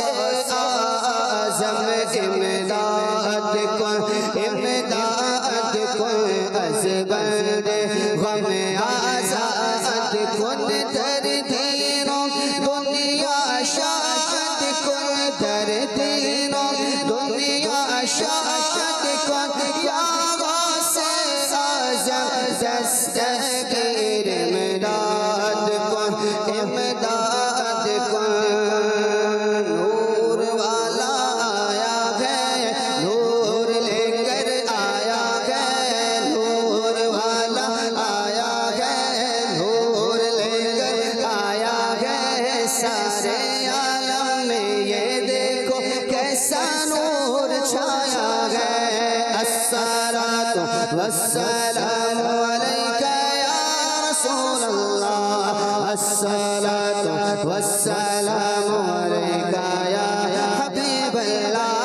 اعظم امداد کن از بندے غم آزاد کن در دینوں دنیا شاد کن در دینوں دنیا شاد کن یا غوث اعظم دستگیر امداد کن نور والا آیا ہے نور لے کر آیا ہے نور والا آیا ہے نور لے کر آیا ہے سارے عالم میں یہ دیکھو کیسا نور چھایا ہے الصلاۃ والسلام علیکہ یا رسول اللہ الصلاۃ والسلام علیکہ یا حبیب اللہ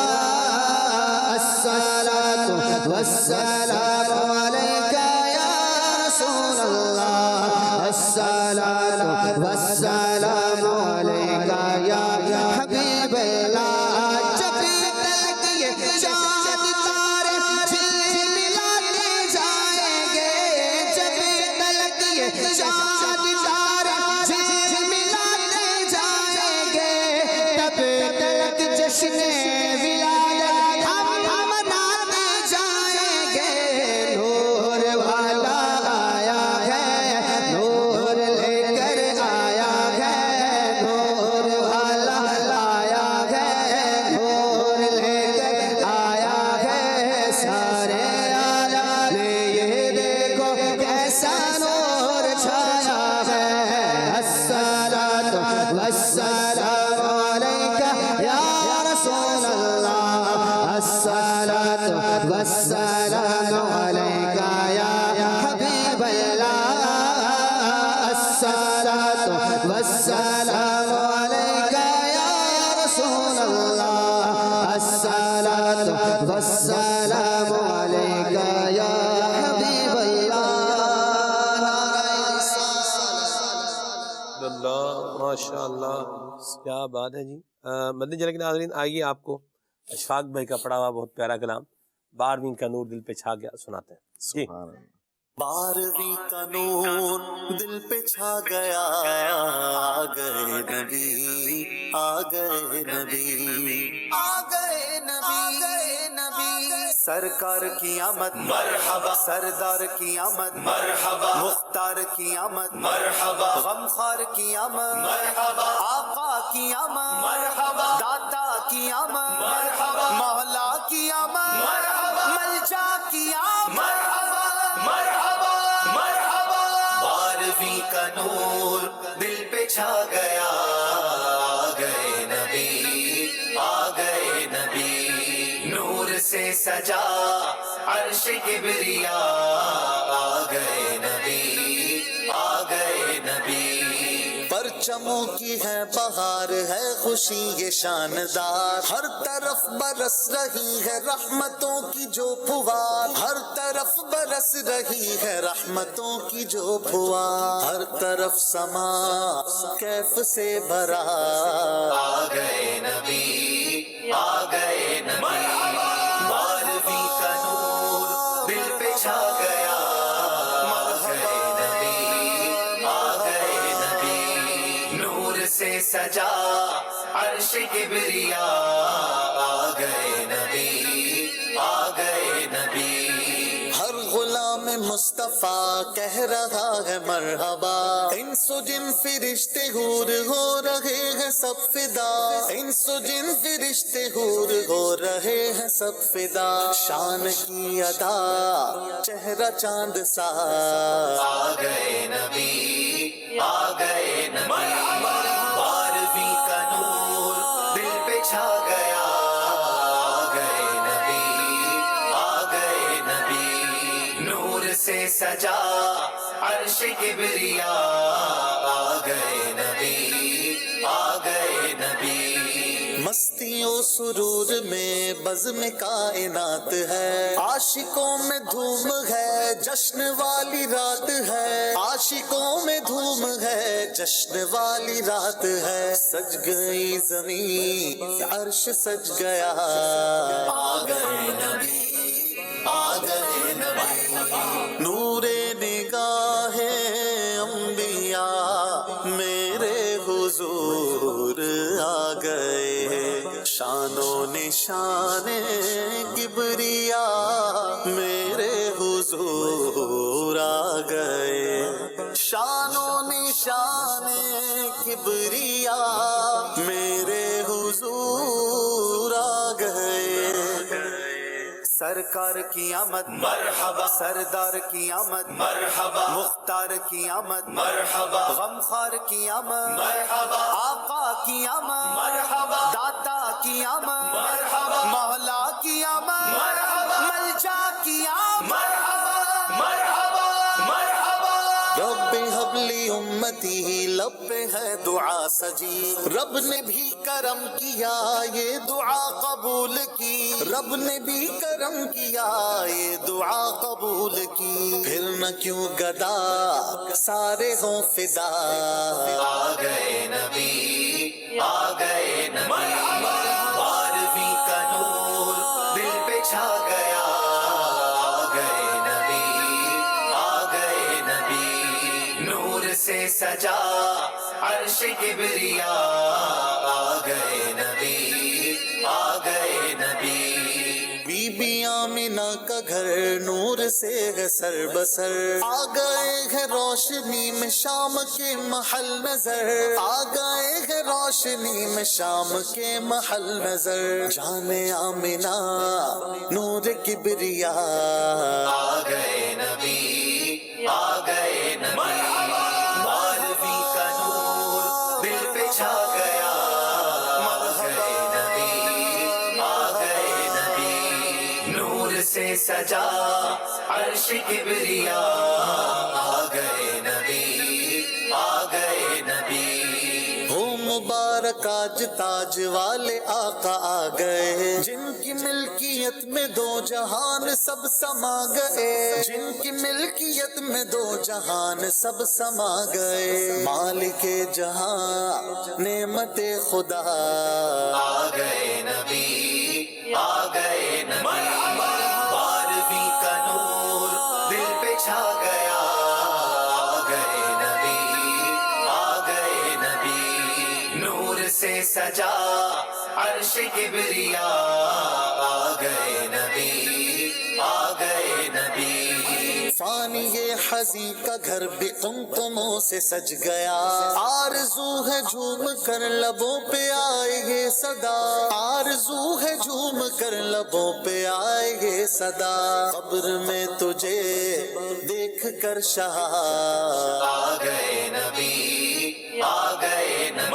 الصلاۃ والسلام علیکہ یا رسول اللہ الصلاۃ والسلام علیکہ یا حبیب اللہ جب تک یہ چاند تارے جھلملاتے جائیں گے جب تک یہ چاند تارے جھلملاتے جائیں گے تب تک جشن ولادت ہم مناتے جائیں گے والسلام عليك يا حبيب الله الصلاة والسلام عليك يا رسول الله الصلاة والسلام عليك يا حبيب اللہ ماشاء اللہ کیا بات ہے جی. مدنی چینل کے ناظرین آئیے آپ کو اشفاق بھائی کا پڑھا ہوا بہت پیارا کلام 12ویں کا نور دل پہ چھا گیا سناتے ہیں جی. 12ویں کا نور دل پہ چھا گیا آ گئے نبی آ گئے نبی آ گئے نبی سرکار کی آمد مرحبا سردار کی آمد مرحبا مختار کی آمد مرحبا غمخوار کی آمد مرحبا آقا کی آمد مرحبا داتا کی آمد مرحبا مولا کی آمد مرحبا ملجا کی آمد مرحبا مرحبا 12ویں کا نور دل پہ چھا گیا آ گئے نبی آ گئے نبی نور سے سجا عرش کبریا آ گئے نبی آ گئے نبی پرچموں کی ہے بہار ہے خوشی یہ شاندار ہر طرف برس رہی ہے رحمتوں کی جو پھوار ہر طرف برس رہی ہے رحمتوں کی جو پھوار ہر طرف سما کیف سے بھرا آ گئے نبی آ گئے نبی 12ویں کا نور دل پہ چھا گیا آ گئے نبی آ گئے نبی نور سے سجا عرش کبریا آ گئے نبی آ گئے نبی ہر غلام مصطفیٰ کہہ رہا ہے مرحبا انس و جن فرشتے حور ہو رہے ہیں سب فدا انس و جن فرشتے حور ہو رہے ہیں سب فدا شان کی ادا چہرہ چاند سا آ گئے نبی آ گئے نبی 12ویں کا نور دل پہ چھا گیا آ گئے نبی آ گئے نبی نور سے سجا عرش کبریا آ گئے نبی آ گئے نبی مستی و سرور میں بزم کائنات ہے عاشقوں میں دھوم ہے جشن والی رات ہے عاشقوں میں دھوم ہے جشن والی رات ہے سج گئی زمین عرش سج گیا آ گئے نبی آ گئے نبی نور نگاہ انبیاء میرے حضور آ گئے شان و نشان کبریا میرے حضور آ گئے شان و نشان کبریا میرے حضور آ گئے سرکار کی آمد مرحبا سردار کی آمد مرحبا مختار کی آمد مرحبا غمخوار کی آمد مرحبا آقا کی آمد مرحبا داتا کی آمد مرحبا مولا کی آمد مرحبا ملجا کی آمد مرحبا مرحبا مرحبا رب حبلی امتی لب پہ ہے دعا سجی رب نے بھی کرم کیا یہ دعا قبول کی رب نے بھی کرم کیا یہ دعا قبول کی پھر نہ کیوں گدا سارے ہوں فدا آ گئے نبی آ گئے نبی 12ویں کا نور دل پہ چھا گیا آ گئے نبی آ گئے نبی نور سے سجا عرش کبریا آ گئے نبی آ گئے نبی بی بی آمینہ کا گھر نور سے ہے سر بسر آ گئے ہیں روشنی میں شام کے محل نظر آ گئے ہیں روشنی میں شام کے محل نظر جان آمینہ نور کبریا آ گئے نبی آ گئے نبی 12ویں کا نور دل پہ چھا گیا آ گئے نبی آ گئے نبی نور سے سجا عرش کبریا آ گئے نبی، آ گئے نبی، وہ مبارک آج تاج والے آقا آ گئے، جن کی ملکیت میں دو جہان سب سما گئے، جن کی ملکیت میں دو جہان سب سما گئے، مالک جہاں نعمت خدا آ گئے نبی، آ گئے نبی، بارہویں کا نور دل پہ چھا گیا، آ گئے نبی، آ گئے نبی، نور سے سجا عرش کبریا آ گئے نبی، آ گئے نبی، فانی یہ حزین کا گھر بھی قمقموں سے سج گیا، آرزو ہے جھوم کر لبوں پہ آئے یہ صدا، آرزو ہے جھوم کر لبوں پہ آئے یہ صدا، قبر میں تجھے دیکھ کر شاہ آ گئے نبی، آ گئے نبی،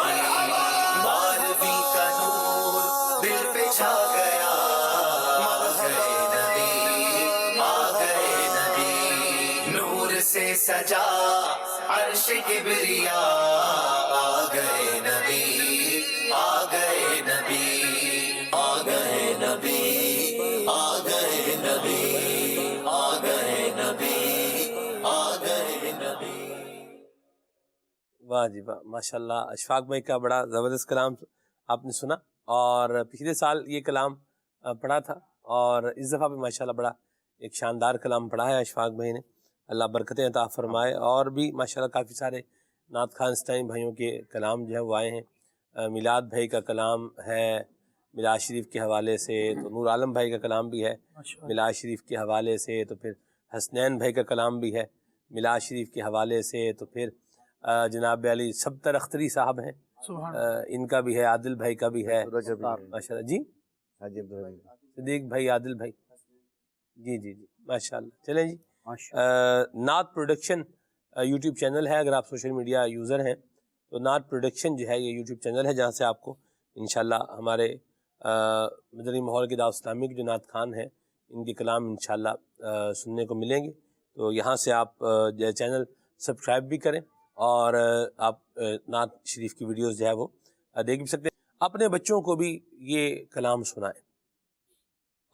بارہویں کا نور دل پہ چھا گیا، آ گئے نبی، آ گئے نبی، نور سے سجا عرش کبریا آ گئے نبی، آ گئے نبی، آ گئے نبی، آ گئے نبی، آ گئے نبی، آ گئے نبی۔ واہ جی واہ، ماشاء اللہ، اشفاق بھائی کا بڑا زبردست کلام آپ نے سنا، اور پچھلے سال یہ کلام پڑھا تھا، اور اس دفعہ بھی ماشاء اللہ بڑا ایک شاندار کلام پڑھا ہے اشفاق بھائی نے، اللہ برکتیں عطا فرمائے، اور بھی ماشاء اللہ کافی سارے نعت خوان اسلامی بھائیوں کے کلام جو ہے وہ آئے ہیں، میلاد بھائی کا کلام ہے میلاد شریف کے حوالے سے، تو نور عالم بھائی کا کلام بھی ہے میلاد شریف کے حوالے سے، تو پھر حسنین بھائی کا کلام بھی ہے میلاد شریف کے حوالے سے، تو پھر جناب علی سبتر اختری صاحب ہیں، ان کا بھی ہے، عادل بھائی کا بھی ہے ماشاء اللہ، جی صدیق بھائی، عادل بھائی، جی جی جی ماشاء اللہ۔ چلیں جی، نعت پروڈکشن یوٹیوب چینل ہے، اگر آپ سوشل میڈیا یوزر ہیں تو نعت پروڈکشن جو ہے یہ یوٹیوب چینل ہے، جہاں سے آپ کو انشاءاللہ ہمارے مدنی ماحول کی دعوت اسلامی کے جو نعت خوان ہیں ان کے کلام انشاءاللہ سننے کو ملیں گے، تو یہاں سے آپ چینل سبسکرائب بھی کریں، اور آپ نعت شریف کی ویڈیوز جو ہے وہ دیکھ بھی سکتے ہیں، اپنے بچوں کو بھی یہ کلام سنائیں۔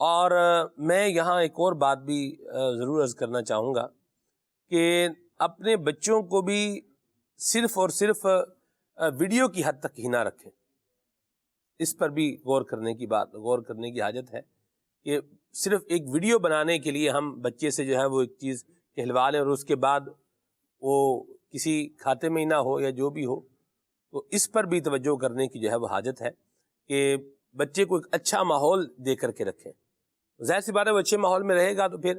اور میں یہاں ایک اور بات بھی ضرور عرض کرنا چاہوں گا کہ اپنے بچوں کو بھی صرف اور صرف ویڈیو کی حد تک ہی نہ رکھیں، اس پر بھی غور کرنے کی حاجت ہے کہ صرف ایک ویڈیو بنانے کے لیے ہم بچے سے جو ہے وہ ایک چیز کہلوا لیں اور اس کے بعد وہ کسی کھاتے میں ہی نہ ہو یا جو بھی ہو، تو اس پر بھی توجہ کرنے کی جو ہے وہ حاجت ہے کہ بچے کو ایک اچھا ماحول دے کر کے رکھیں۔ ظاہر سی بات ہے وہ اچھے ماحول میں رہے گا تو پھر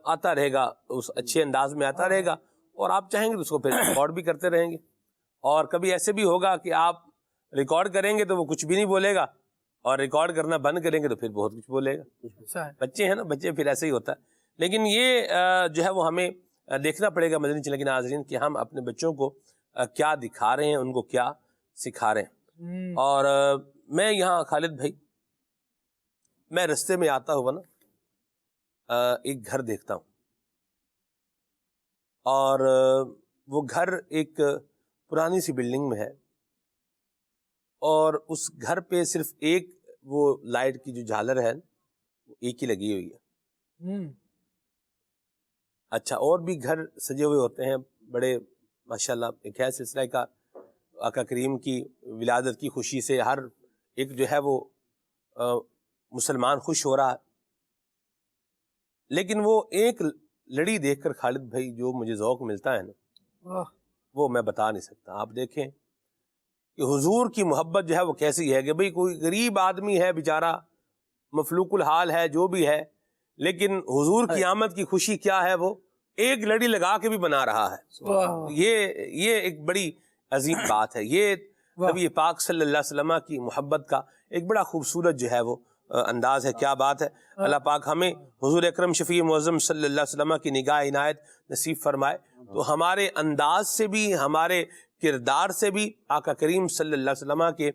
آتا رہے گا، اس اچھے انداز میں آتا رہے گا، اور آپ چاہیں گے تو اس کو پھر ریکارڈ بھی کرتے رہیں گے، اور کبھی ایسے بھی ہوگا کہ آپ ریکارڈ کریں گے تو وہ کچھ بھی نہیں بولے گا، اور ریکارڈ کرنا بند کریں گے تو پھر بہت کچھ بولے گا۔ بچے ہیں نا، بچے پھر ایسے ہی ہوتا ہے، لیکن یہ جو ہے وہ ہمیں دیکھنا پڑے گا مدنی چینل کے ناظرین کہ ہم اپنے بچوں کو کیا دکھا رہے ہیں، ان کو کیا سکھا رہے ہیں۔ اور میں یہاں خالد بھائی، میں رستے میں آتا ہوا نا ایک گھر دیکھتا ہوں، اور وہ گھر ایک پرانی سی بلڈنگ میں ہے، اور اس گھر پہ صرف ایک وہ لائٹ کی جو جھالر ہے وہ ایک ہی لگی ہوئی ہے۔ اچھا، اور بھی گھر سجے ہوئے ہوتے ہیں بڑے ماشاءاللہ، ایک ہے سلسلہ کا آقا کریم کی ولادت کی خوشی سے ہر ایک جو ہے وہ مسلمان خوش ہو رہا ہے، لیکن وہ ایک لڑی دیکھ کر خالد بھائی جو مجھے ذوق ملتا ہے نا وہ میں بتا نہیں سکتا۔ آپ دیکھیں کہ حضور کی محبت جو ہے وہ کیسی ہے کہ بھئی کوئی غریب آدمی ہے بیچارہ، مفلوق الحال ہے، جو بھی ہے، لیکن حضور کی آمد کی خوشی کیا ہے، وہ ایک لڑی لگا کے بھی بنا رہا ہے۔ یہ ایک بڑی عظیم بات ہے، یہ نبی پاک صلی اللہ علیہ وسلم کی محبت کا ایک بڑا خوبصورت جو ہے وہ انداز ہے۔ کیا بات ہے، اللہ پاک ہمیں حضور اکرم شفیع معظم صلی اللہ علیہ وسلم کی نگاہ عنایت نصیب فرمائے، تو ہمارے انداز سے بھی، ہمارے کردار سے بھی آقا کریم صلی اللہ علیہ وسلم کے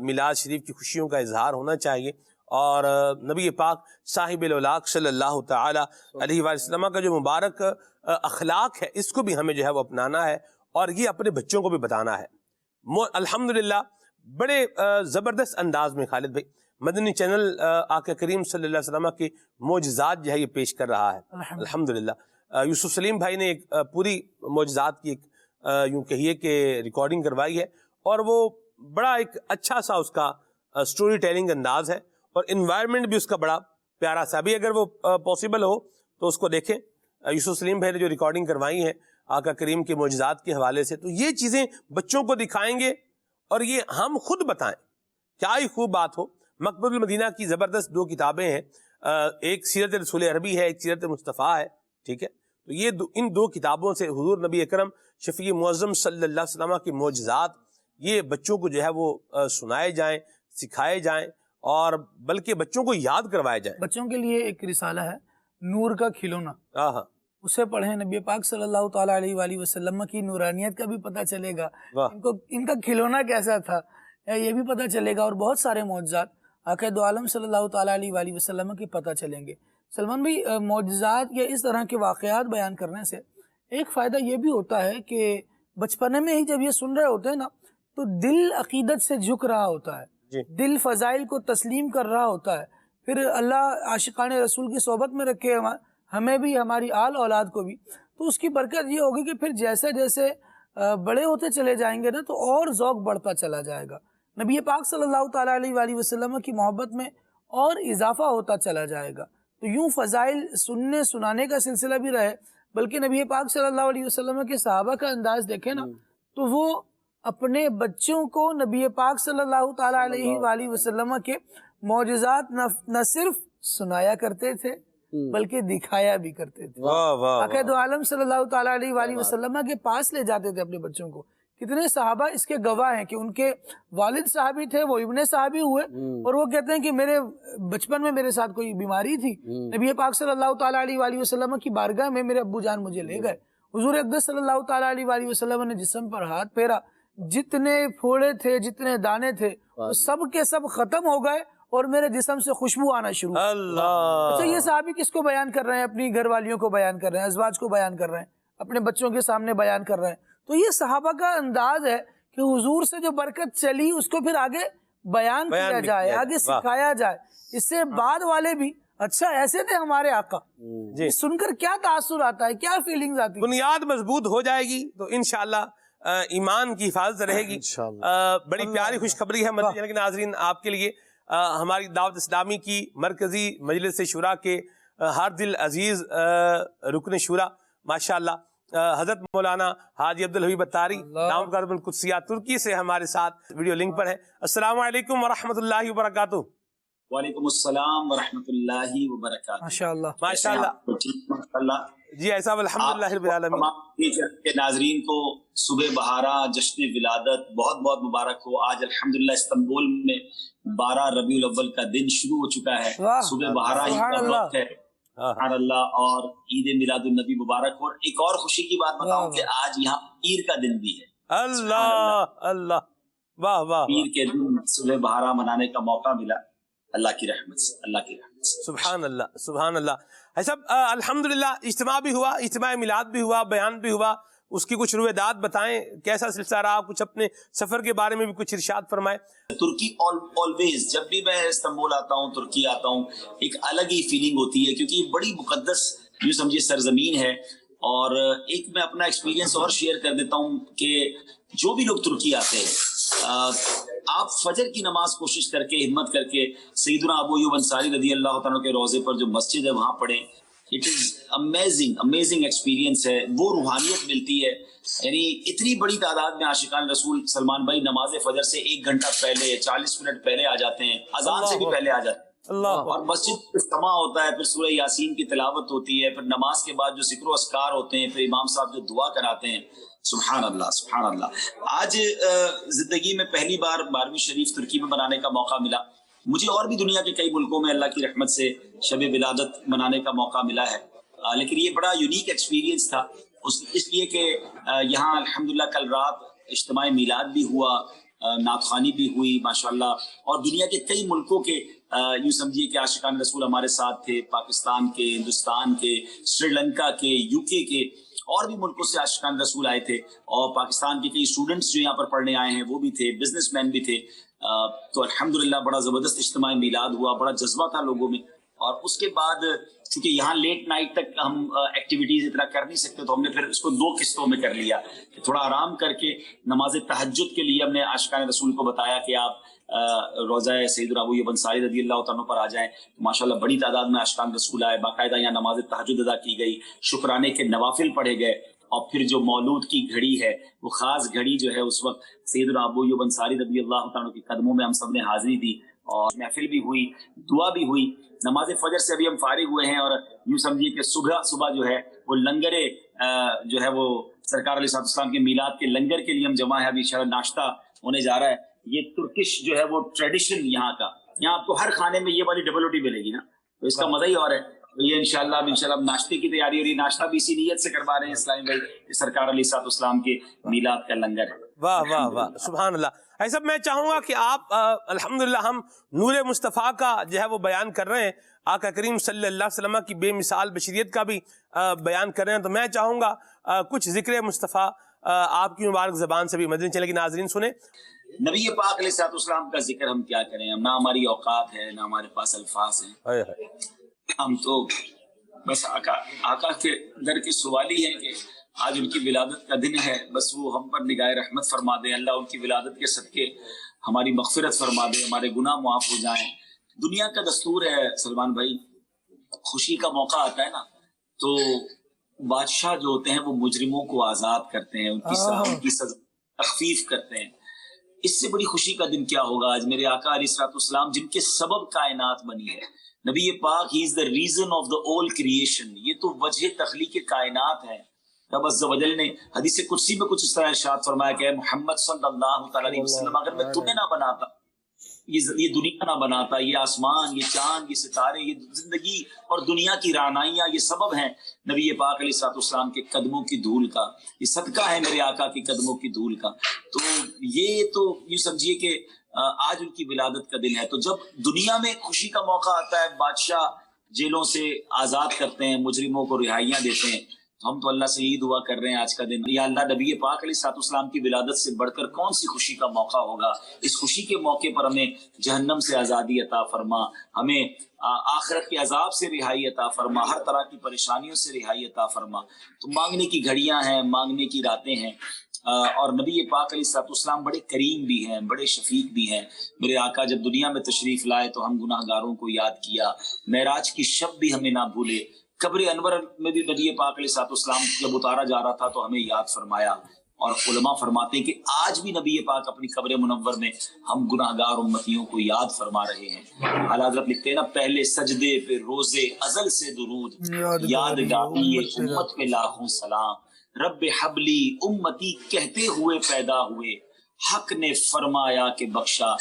میلاد شریف کی خوشیوں کا اظہار ہونا چاہیے، اور نبی پاک صاحب الاولاق صلی اللہ تعالی علیہ وآلہ وسلم کا جو مبارک اخلاق ہے اس کو بھی ہمیں جو ہے وہ اپنانا ہے اور یہ اپنے بچوں کو بھی بتانا ہے. الحمدللہ بڑے زبردست انداز میں خالد بھائی مدنی چینل آقا کریم صلی اللہ علیہ وسلم کے معجزات جو ہے یہ پیش کر رہا ہے. الحمدللہ یوسف سلیم بھائی نے ایک پوری معجزات کی ایک یوں کہیے کہ ریکارڈنگ کروائی ہے اور وہ بڑا ایک اچھا سا اس کا سٹوری ٹیلنگ انداز ہے اور انوائرمنٹ بھی اس کا بڑا پیارا سا. ابھی اگر وہ پاسبل ہو تو اس کو دیکھیں. یوسف سلیم بھائی نے جو ریکارڈنگ کروائی ہے آقا کریم کے معجزات کے حوالے سے تو یہ چیزیں بچوں کو دکھائیں گے اور یہ ہم خود بتائیں. کیا ہی خوب بات ہو. مکتبۃ المدینہ کی زبردست 2 کتابیں ہیں, ایک سیرت رسول عربی ہے, ایک سیرت مصطفیٰ ہے. ٹھیک ہے, تو یہ ان 2 کتابوں سے حضور نبی اکرم شفیع معظم صلی اللہ علیہ وسلم کی معجزات یہ بچوں کو جو ہے وہ سنائے جائیں, سکھائے جائیں اور بلکہ بچوں کو یاد کروائے جائیں. بچوں کے لیے ایک رسالہ ہے نور کا کھلونا, اسے پڑھیں. نبی پاک صلی اللہ تعالیٰ علیہ وآلہ وسلم کی نورانیت کا بھی پتہ چلے گا, ان کا کھلونا کیسا تھا یہ بھی پتہ چلے گا, اور بہت سارے معجزات آقا دو عالم صلی اللہ تعالیٰ علیہ وآلہ وسلم کے پتہ چلیں گے. سلمان بھائی, معجزات یا اس طرح کے واقعات بیان کرنے سے ایک فائدہ یہ بھی ہوتا ہے کہ بچپنے میں ہی جب یہ سن رہے ہوتے ہیں نا تو دل عقیدت سے جھک رہا ہوتا ہے, دل فضائل کو تسلیم کر رہا ہوتا ہے. پھر اللہ عاشقان رسول کی صحبت میں رکھے ہمیں بھی, ہماری آل اولاد کو بھی, تو اس کی برکت یہ ہوگی کہ پھر جیسے جیسے بڑے ہوتے چلے جائیں گے نا تو اور ذوق بڑھتا چلا جائے گا. نبی پاک صلی اللہ تعالیٰ علیہ وآلہ وسلم کی محبت میں اور اضافہ ہوتا چلا جائے گا. تو یوں فضائل سننے سنانے کا سلسلہ بھی رہے, بلکہ نبی پاک صلی اللہ علیہ وسلم کے صحابہ کا انداز دیکھیں نا تو وہ اپنے بچوں کو نبی پاک صلی اللہ تعالیٰ علیہ وآلہ وسلم کے معجزات نہ صرف سنایا کرتے تھے بلکہ دکھایا بھی کرتے تھے. آقا دو عالم صلی اللہ تعالیٰ علیہ وآلہ وسلم کے پاس لے جاتے تھے اپنے بچوں کو. کتنے صحابہ اس کے گواہ ہیں کہ ان کے والد صحابی تھے, وہ ابن صحابی ہوئے, اور وہ کہتے ہیں کہ میرے بچپن میں میرے ساتھ کوئی بیماری تھی, نبی پاک صلی اللہ تعالیٰ علیہ وآلہ وسلم کی بارگاہ میں میرے ابو جان مجھے لے گئے. حضور اقدس صلی اللہ تعالیٰ علیہ وآلہ وسلم نے جسم پر ہاتھ پھیرا, جتنے پھوڑے تھے جتنے دانے تھے وہ سب کے سب ختم ہو گئے اور میرے جسم سے خوشبو آنا شروع. اچھا, یہ صحابی کس کو بیان کر رہے ہیں؟ اپنی گھر والیوں کو بیان کر رہے ہیں, ازواج کو بیان کر رہے ہیں, اپنے بچوں کے سامنے بیان کر رہے ہیں. تو یہ صحابہ کا انداز ہے کہ حضور سے جو برکت چلی اس کو پھر آگے بیان کیا جائے, آگے سکھایا جائے. اس سے بعد والے بھی اچھا ایسے تھے ہمارے آقا, سن کر کیا تاثر آتا ہے, کیا فیلنگز آتی ہے. بنیاد مضبوط ہو جائے گی تو انشاءاللہ ایمان کی حفاظت رہے گی. بڑی پیاری خوشخبری ہے مدنی چینل کے ناظرین آپ کے لیے. ہماری دعوت اسلامی کی مرکزی مجلس شورا کے ہر دل عزیز رکن شورا ماشاءاللہ حضرت مولانا حاجی عبدالحبیب اتاری دامت برکاتہ القدسیہ ترکی سے ہمارے ساتھ ویڈیو لنک پر ہے. السلام علیکم ورحمۃ اللہ وبرکاتہ. وعلیکم السلام ورحمۃ اللہ وبرکاتہ. ماشاءاللہ ماشاءاللہ. جی ایسا الحمدللہ رب العالمین. کے ناظرین کو صبح بہارا جشن ولادت بہت بہت مبارک ہو. آج الحمدللہ استنبول میں 12 ربیع الاول کا دن شروع ہو چکا ہے. صبح بہارا ہی کا وقت ہے. سبحان اللہ. اور عید میلاد النبی مبارک ہو. اور ایک اور خوشی کی بات بتاؤں کہ آج یہاں پیر کا دن بھی ہے. اللہ اللہ, واہ واہ. پیر کے دن صبح بہارا منانے کا موقع ملا اللہ کی رحمت سے, اللہ کی رحمت سے. سبحان اللہ سبحان اللہ. ایسا الحمدللہ اجتماع بھی ہوا, اجتماع میلاد بھی ہوا, بیان بھی ہوا. اس کی کچھ رویداد بتائیں, کیسا سلسلہ رہا, کچھ اپنے سفر کے بارے میں بھی کچھ ارشاد فرمائے. ترکی آلویز جب بھی میں استنبول آتا ہوں, ترکی آتا ہوں, ایک الگ ہی فیلنگ ہوتی ہے کیونکہ یہ بڑی مقدس یوں سمجھے سرزمین ہے. اور ایک میں اپنا ایکسپیرینس اور شیئر کر دیتا ہوں کہ جو بھی لوگ ترکی آتے ہیں آپ فجر کی نماز کوشش کر کے ہمت کر کے سیدنا ابو ایوب انصاری رضی اللہ تعالیٰ کے روضے پر جو مسجد ہے وہاں پڑھیں. اٹ از امیزنگ ایکسپیرینس ہے. وہ روحانیت ملتی ہے. یعنی اتنی بڑی تعداد میں عاشقان رسول سلمان بھائی نماز فجر سے 1 گھنٹہ پہلے 40 منٹ پہلے آ جاتے ہیں, اذان سے بھی پہلے آ جاتے ہیں. اور مسجد اجتماع ہوتا ہے, پھر سورہ یاسین کی تلاوت ہوتی ہے, پھر نماز کے بعد جو ذکر و اذکار ہوتے ہیں, پھر امام صاحب جو دعا کراتے ہیں. سبحان اللہ سبحان اللہ. آج زندگی میں پہلی بار 12ویں شریف ترکی میں منانے کا موقع ملا. مجھے اور بھی دنیا کے کئی ملکوں میں اللہ کی رحمت سے شب ولادت منانے کا موقع ملا ہے, لیکن یہ بڑا یونیک ایکسپیرینس تھا اس لیے کہ یہاں الحمدللہ کل رات اجتماع میلاد بھی ہوا, نعت خوانی بھی ہوئی ماشاءاللہ, اور دنیا کے کئی ملکوں کے یوں سمجھیے کہ عاشقان رسول ہمارے ساتھ تھے، پاکستان کے، ہندوستان کے، سری لنکا کے، یو کے اور بھی ملکوں سے عاشقان رسول آئے تھے، اور پاکستان کے کئی اسٹوڈنٹس جو یہاں پر پڑھنے آئے ہیں وہ بھی تھے، بزنس مین بھی تھے. تو الحمدللہ بڑا زبردست اجتماع میلاد ہوا، بڑا جذبہ تھا لوگوں میں. اور اس کے بعد چونکہ یہاں لیٹ نائٹ تک ہم ایکٹیویٹیز اتنا کر نہیں سکتے، تو ہم نے پھر اس کو 2 قسطوں میں کر لیا کہ تھوڑا آرام کر کے نماز تہجد کے لیے ہم نے عاشقان رسول کو بتایا کہ آپ روزہ سیدنا ابو ایوب انصاری رضی اللہ عنہ پر آ جائیں. ماشاءاللہ بڑی تعداد میں عاشقان رسول آئے، باقاعدہ یہاں نماز تہجد ادا کی گئی، شکرانے کے نوافل پڑھے گئے، اور پھر جو مولود کی گھڑی ہے وہ خاص گھڑی جو ہے اس وقت سیدنا ابو ایوب انصاری رضی اللہ عنہ کے قدموں میں ہم سب نے حاضری دی، اور محفل بھی ہوئی، دعا بھی ہوئی. نماز فجر سے ابھی ہم فارغ ہوئے ہیں، اور یوں سمجھیے کہ صبح جو ہے وہ لنگر جو ہے وہ سرکار علیہ السلام کے میلاد کے لنگر کے لیے ہم جمع ہے. ابھی انشاءاللہ ناشتہ ہونے جا رہا ہے. یہ ترکش جو ہے وہ ٹریڈیشن یہاں کا، یہاں آپ کو ہر کھانے میں یہ والی ڈبل روٹی ملے گی نا، تو اس کا مزہ ہی اور ہے. تو یہ انشاءاللہ ناشتے کی تیاری ہو رہی ہے، ناشتہ بھی اسی نیت سے کروا رہے ہیں اسلامی بھائی کہ سرکار علیہ السلام کے میلاد کا لنگر ہے. واہ واہ واہ، سبحان اللہ. ایسا میں چاہوں گا کہ آپ الحمدللہ ہم نور مصطفیٰ کا جو ہے وہ بیان کر رہے ہیں، آقا کریم صلی اللہ علیہ وسلم کی بے مثال بشریت کا بھی بیان کر رہے ہیں، تو میں چاہوں گا کچھ ذکر مصطفیٰ آپ کی مبارک زبان سے بھی مدنی چلے گی. ناظرین سنیں. نبی پاک علیہ السلام کا ذکر ہم کیا کریں، نہ ہماری اوقات ہے، نہ ہمارے پاس الفاظ ہیں. ہم تو بس آقا کے در کی سوالی ہے کہ آج ان کی ولادت کا دن ہے، بس وہ ہم پر نگاہ رحمت فرما دیں. اللہ ان کی ولادت کے صدقے ہماری مغفرت فرما دے، ہمارے گناہ معاف ہو جائیں. دنیا کا دستور ہے سلمان بھائی، خوشی کا موقع آتا ہے نا تو بادشاہ جو ہوتے ہیں وہ مجرموں کو آزاد کرتے ہیں، ان کی سزا تخفیف کرتے ہیں. اس سے بڑی خوشی کا دن کیا ہوگا آج. میرے آقا علیہ السلام جن کے سبب کائنات بنی ہے، نبی پاک ہی is the reason of the all creation, یہ تو وجہ تخلیق کائنات ہے. رب عز و جل نے حدیث قدسی میں کچھ اس طرح ارشاد فرمایا کہ محمد صلی اللہ تعالی علیہ وسلم، اگر میں تمہیں نہ بناتا، یہ دنیا نہ بناتا، یہ آسمان، یہ چاند، یہ ستارے، یہ زندگی اور دنیا کی رعنائیاں، یہ سبب ہیں نبی پاک علیہ السلام کے قدموں کی دھول کا. یہ صدقہ ہے میرے آقا کے قدموں کی دھول کا. تو یہ تو یوں سمجھیے کہ آج ان کی ولادت کا دن ہے. تو جب دنیا میں خوشی کا موقع آتا ہے، بادشاہ جیلوں سے آزاد کرتے ہیں، مجرموں کو رہائیاں دیتے ہیں، ہم تو اللہ سے یہی دعا کر رہے ہیں آج کا دن، یا اللہ نبی پاک علیہ السلام کی ولادت سے بڑھ کر کون سی خوشی کا موقع ہوگا. اس خوشی کے موقع پر ہمیں جہنم سے آزادی عطا فرما، ہمیں آخرت کے عذاب سے رہائی عطا فرما، ہر طرح کی پریشانیوں سے رہائی عطا فرما. تو مانگنے کی گھڑیاں ہیں، مانگنے کی راتیں ہیں، اور نبی پاک علیہ السلام بڑے کریم بھی ہیں، بڑے شفیق بھی ہیں. میرے آقا جب دنیا میں تشریف لائے تو ہم گناہ گاروں کو یاد کیا، معراج کی شب بھی ہمیں نہ بھولے. قبر انور میں بھی نبی پاک علیہ السلام جب اتارا جا رہا تھا تو ہمیں یاد فرمایا. اور علماء فرماتے ہیں کہ آج بھی نبی پاک اپنی قبر منور میں ہم گناہ گار امتیوں کو یاد فرما رہے ہیں. اعلیٰ حضرت لکھتے ہیں نا، پہلے سجدے پہ روزے ازل سے درود، یادگاری امت پہ لاکھوں سلام، رب حبلی امتی کہتے ہوئے پیدا ہوئے، حق نے فرمایا کہ بخشا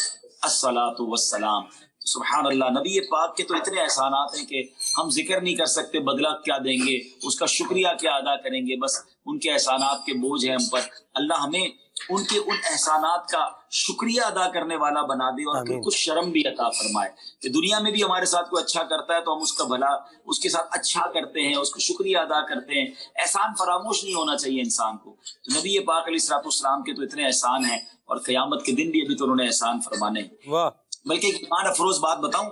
الصلاۃ والسلام. سبحان اللہ. نبی پاک کے تو اتنے احسانات ہیں کہ ہم ذکر نہیں کر سکتے، بدلہ کیا دیں گے، اس کا شکریہ کیا ادا کریں گے. بس ان کے احسانات کے بوجھ ہیں ہم پر. اللہ ہمیں ان کے ان احسانات کا شکریہ ادا کرنے والا بنا دے، اور پھر کچھ شرم بھی عطا فرمائے کہ دنیا میں بھی ہمارے ساتھ کوئی اچھا کرتا ہے تو ہم اس کا بھلا اس کے ساتھ اچھا کرتے ہیں، اس کو شکریہ ادا کرتے ہیں. احسان فراموش نہیں ہونا چاہیے انسان کو. تو نبی پاک علیہ السلام کے تو اتنے احسان ہیں، اور قیامت کے دن بھی ابھی تو انہوں نے احسان فرمانے. بلکہ ایک ایمان افروز بات بتاؤں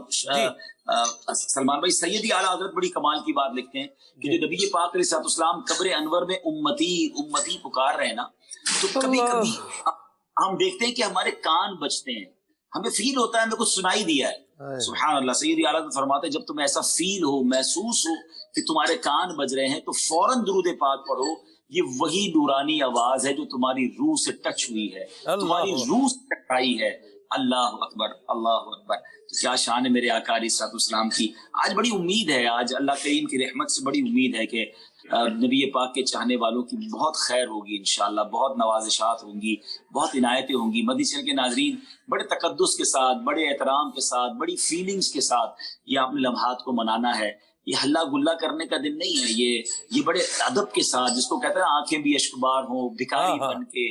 سلمان بھائی، سیدی اعلیٰ حضرت بڑی کمال کی بات لکھتے ہیں کہ جو نبی پاک علیہ السلام قبر انور میں امتی امتی پکار رہے ہیں نا، تو کبھی کبھی ہم دیکھتے ہیں کہ ہمارے کان بجتے ہیں، ہمیں فیل ہوتا ہے ہمیں کچھ سنائی دیا ہے. سبحان اللہ. سیدی اعلیٰ حضرت فرماتے ہیں جب تمہیں ایسا فیل ہو، محسوس ہو کہ تمہارے کان بج رہے ہیں، تو فوراً درود پاک پڑھو. یہ وہی نورانی آواز ہے جو تمہاری روح سے ٹچ ہوئی ہے، تمہاری روح سے ٹکرائی ہے. اللہ اکبر، اللہ اکبر. کیا شان ہے میرے آقا علیہ السلام کی. آج بڑی امید ہے، آج اللہ کریم کی رحمت سے بڑی امید ہے کہ نبی پاک کے چاہنے والوں کی بہت خیر ہوگی انشاءاللہ، بہت نوازشات ہوں گی، بہت عنایتیں ہوں گی. مدنی چینل کے ناظرین، بڑے تقدس کے ساتھ، بڑے احترام کے ساتھ، بڑی فیلنگز کے ساتھ یہ اپنے لمحات کو منانا ہے. یہ ہلا گلا کرنے کا دن نہیں ہے، یہ بڑے ادب کے ساتھ، جس کو کہتے ہیں آنکھیں بھی اشکبار ہوں، بھکاری بن کے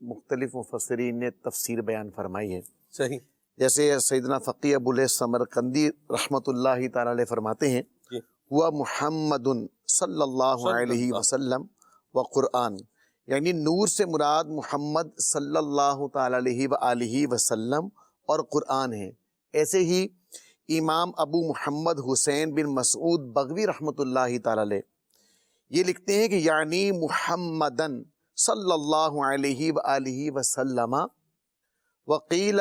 مختلف مفسرین نے تفسیر بیان فرمائی ہے. صحیح. جیسے سیدنا فقیہ ابو الیث سمرقندی رحمۃ اللہ تعالی علیہ فرماتے ہیں ہوا محمد صلی اللہ علیہ وسلم و قرآن، یعنی نور سے مراد محمد صلی اللہ تعالی علیہ وآلہ وسلم اور قرآن ہے. ایسے ہی امام ابو محمد حسین بن مسعود بغوی رحمۃ اللہ تعالی علیہ یہ لکھتے ہیں کہ یعنی محمدن صلی اللہ علیہ وآلہ وسلم وقیل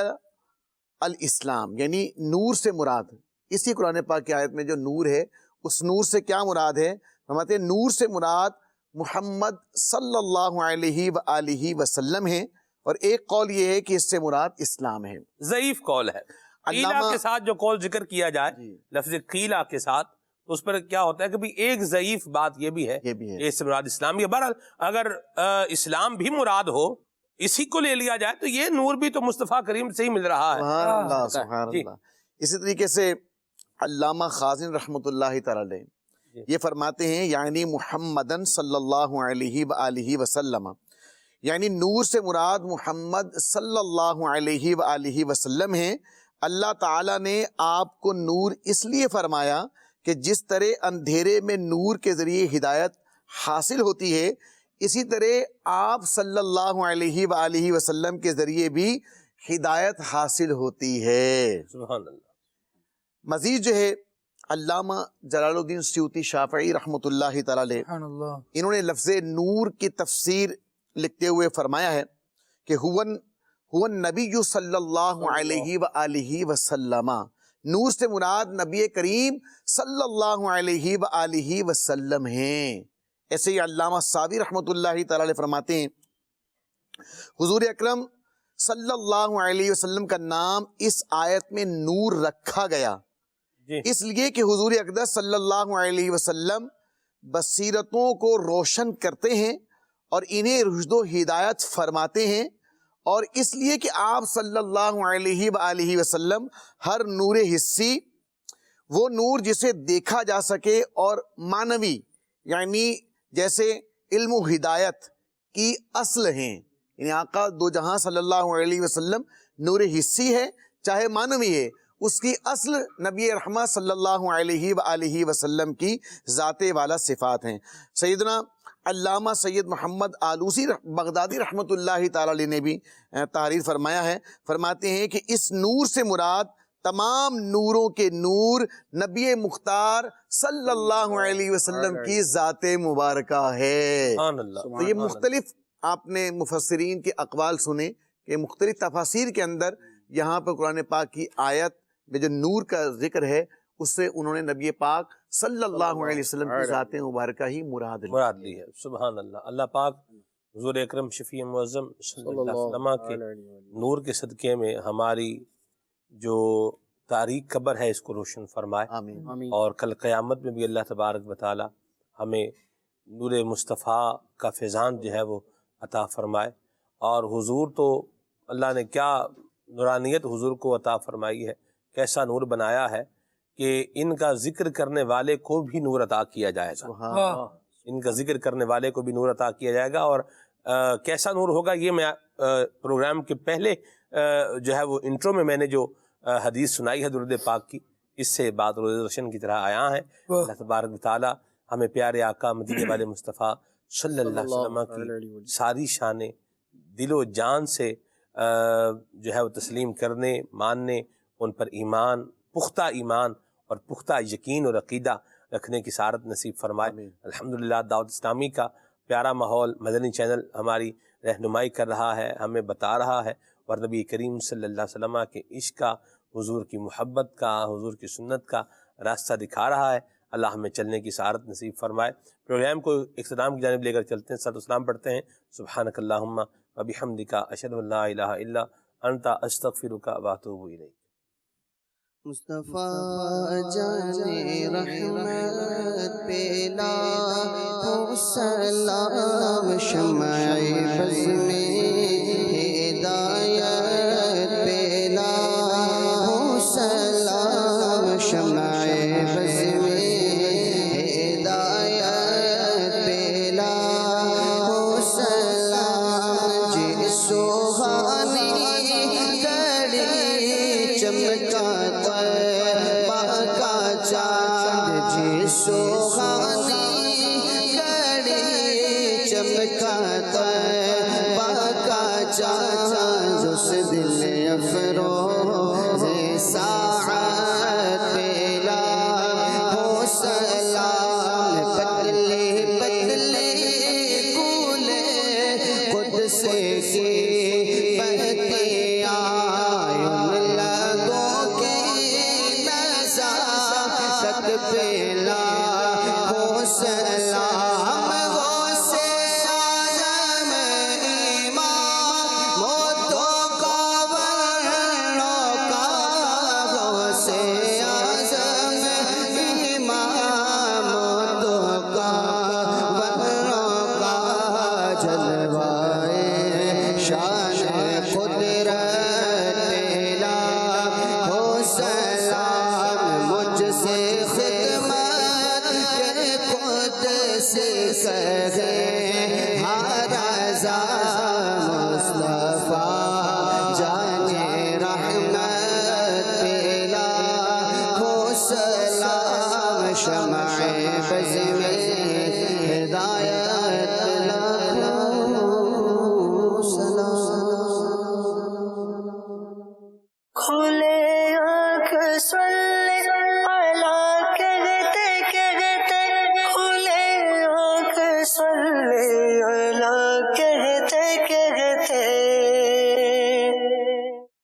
الاسلام، یعنی نور سے مراد اسی قرآن پاک کی آیت میں جو نور ہے اس نور سے کیا مراد ہے؟ فرماتے ہیں نور سے مراد محمد صلی اللہ علیہ وآلہ وسلم ہے، اور ایک قول یہ ہے کہ اس سے مراد اسلام ہے. ضعیف قول ہے. قیلہ کے ساتھ جو قول ذکر کیا جائے لفظ قیلہ کے ساتھ تو اس پر کیا ہوتا ہے کہ ایک ضعیف بات یہ بھی ہے اس سے مراد اسلام ہے. بہرحال اگر اسلام بھی مراد ہو اسی کو لے لیا جائے تو یہ نور بھی تو مصطفیٰ کریم سے ہی مل رہا ہے. سبحان اللہ سبحان اللہ. اسی طریقے سے علامہ خازن رحمۃ اللہ تعالی علیہ یہ فرماتے ہیں یعنی محمدن صلی اللہ علیہ وآلہ وسلم، یعنی نور سے مراد محمد صلی اللہ علیہ وآلہ وسلم ہیں. اللہ تعالیٰ نے آپ کو نور اس لیے فرمایا کہ جس طرح اندھیرے میں نور کے ذریعے ہدایت حاصل ہوتی ہے اسی طرح آپ صلی اللہ علیہ وآلہ وسلم کے ذریعے بھی ہدایت حاصل ہوتی ہے. سبحان اللہ. مزید جو ہے علامہ جلال الدین سیوطی شافعی رحمۃ اللہ تعالی علیہ انہوں نے لفظ نور کی تفسیر لکھتے ہوئے فرمایا ہے کہ هو النبی صلی اللہ علیہ وآلہ وسلم، نور سے مراد نبی کریم صلی اللہ علیہ وآلہ وسلم ہیں. ایسے ہی علامہ ساوی رحمۃ اللہ تعالی علیہ فرماتے ہیں حضور اکرم صلی اللہ علیہ وسلم کا نام اس آیت میں نور رکھا گیا اس لیے کہ حضور اقدس صلی اللہ علیہ وسلم بصیرتوں کو روشن کرتے ہیں اور انہیں رشد و ہدایت فرماتے ہیں، اور اس لیے کہ آپ صلی اللہ علیہ وآلہ وسلم ہر نور حسی، وہ نور جسے دیکھا جا سکے، اور معنوی یعنی جیسے علم و ہدایت کی اصل ہیں. یعنی آقا دو جہاں صلی اللہ علیہ وسلم نور حسی ہے چاہے معنوی ہے، اس کی اصل نبی رحمت صلی اللہ علیہ وآلہ وسلم کی ذات والا صفات ہیں. سیدنا علامہ سید محمد آلوسی بغدادی رحمۃ اللہ تعالی علیہ نے بھی تحریر فرمایا ہے. فرماتے ہیں کہ اس نور سے مراد تمام نوروں کے نور نبی مختار صلی اللہ علیہ وسلم کی ذات مبارکہ ہے. تو یہ مختلف آپ نے مفسرین کے اقوال سنے کہ مختلف تفاسیر کے اندر یہاں پر قرآن پاک کی آیت میں جو نور کا ذکر ہے اس سے انہوں نے نبی پاک صلی اللہ علیہ وسلم کی ذات مبارکہ ہی مراد لی ہے. سبحان اللہ. اللہ پاک حضور اکرم شفیع معظم صلی اللہ علیہ وسلم کے نور کے صدقے میں ہماری جو تاریک قبر ہے اس کو روشن فرمائے. آمین. اور کل قیامت میں بھی اللہ تبارک و تعالی ہمیں نور مصطفیٰ کا فیضان جو ہے وہ عطا فرمائے. اور حضور تو اللہ نے کیا نورانیت حضور کو عطا فرمائی ہے، کیسا نور بنایا ہے کہ ان کا ذکر کرنے والے کو بھی نور عطا کیا جائے گا. ان کا ذکر کرنے والے کو بھی نور عطا کیا جائے گا. اور کیسا نور ہوگا یہ میں پروگرام کے پہلے جو ہے وہ انٹرو میں نے جو حدیث سنائی ہے درود پاک کی، اس سے بات روز روشن کی طرح آیا ہے. اللہ تبارک و تعالی ہمیں پیارے آقا مدینے والے مصطفیٰ صلی اللہ علیہ وسلم کی ساری شانیں دل و جان سے جو ہے وہ تسلیم کرنے، ماننے، ان پر ایمان، پختہ ایمان اور پختہ یقین اور عقیدہ رکھنے کی سعادت نصیب فرمائے. الحمدللہ دعوت اسلامی کا پیارا ماحول مدنی چینل ہماری رہنمائی کر رہا ہے، ہمیں بتا رہا ہے، اور نبی کریم صلی اللہ علیہ وسلم کے عشق کا، حضور کی محبت کا، حضور کی سنت کا راستہ دکھا رہا ہے. اللہ ہمیں چلنے کی سعادت نصیب فرمائے. پروگرام کو اختتام کی جانب لے کر چلتے ہیں. صلاۃ والسلام پڑھتے ہیں. سبحانک اللہم و بحمدک اشہد ان لا الہ الا انت استغفرک و اتوب الیک. مصطفیٰ جانے رحمت پہ لاکھوں سلام، شمع بز میں ہدایت پہ لاکھوں سلام، شمع بز میں ہدایت پہ لاکھوں سلام. جس چمکا کا چاند اس دل افروز ساعت پیلا ہو سلام پتلے پتلے کولے قدس کی پتیاں ان لگوں کی نزاکت پیلا ہو سلام صلی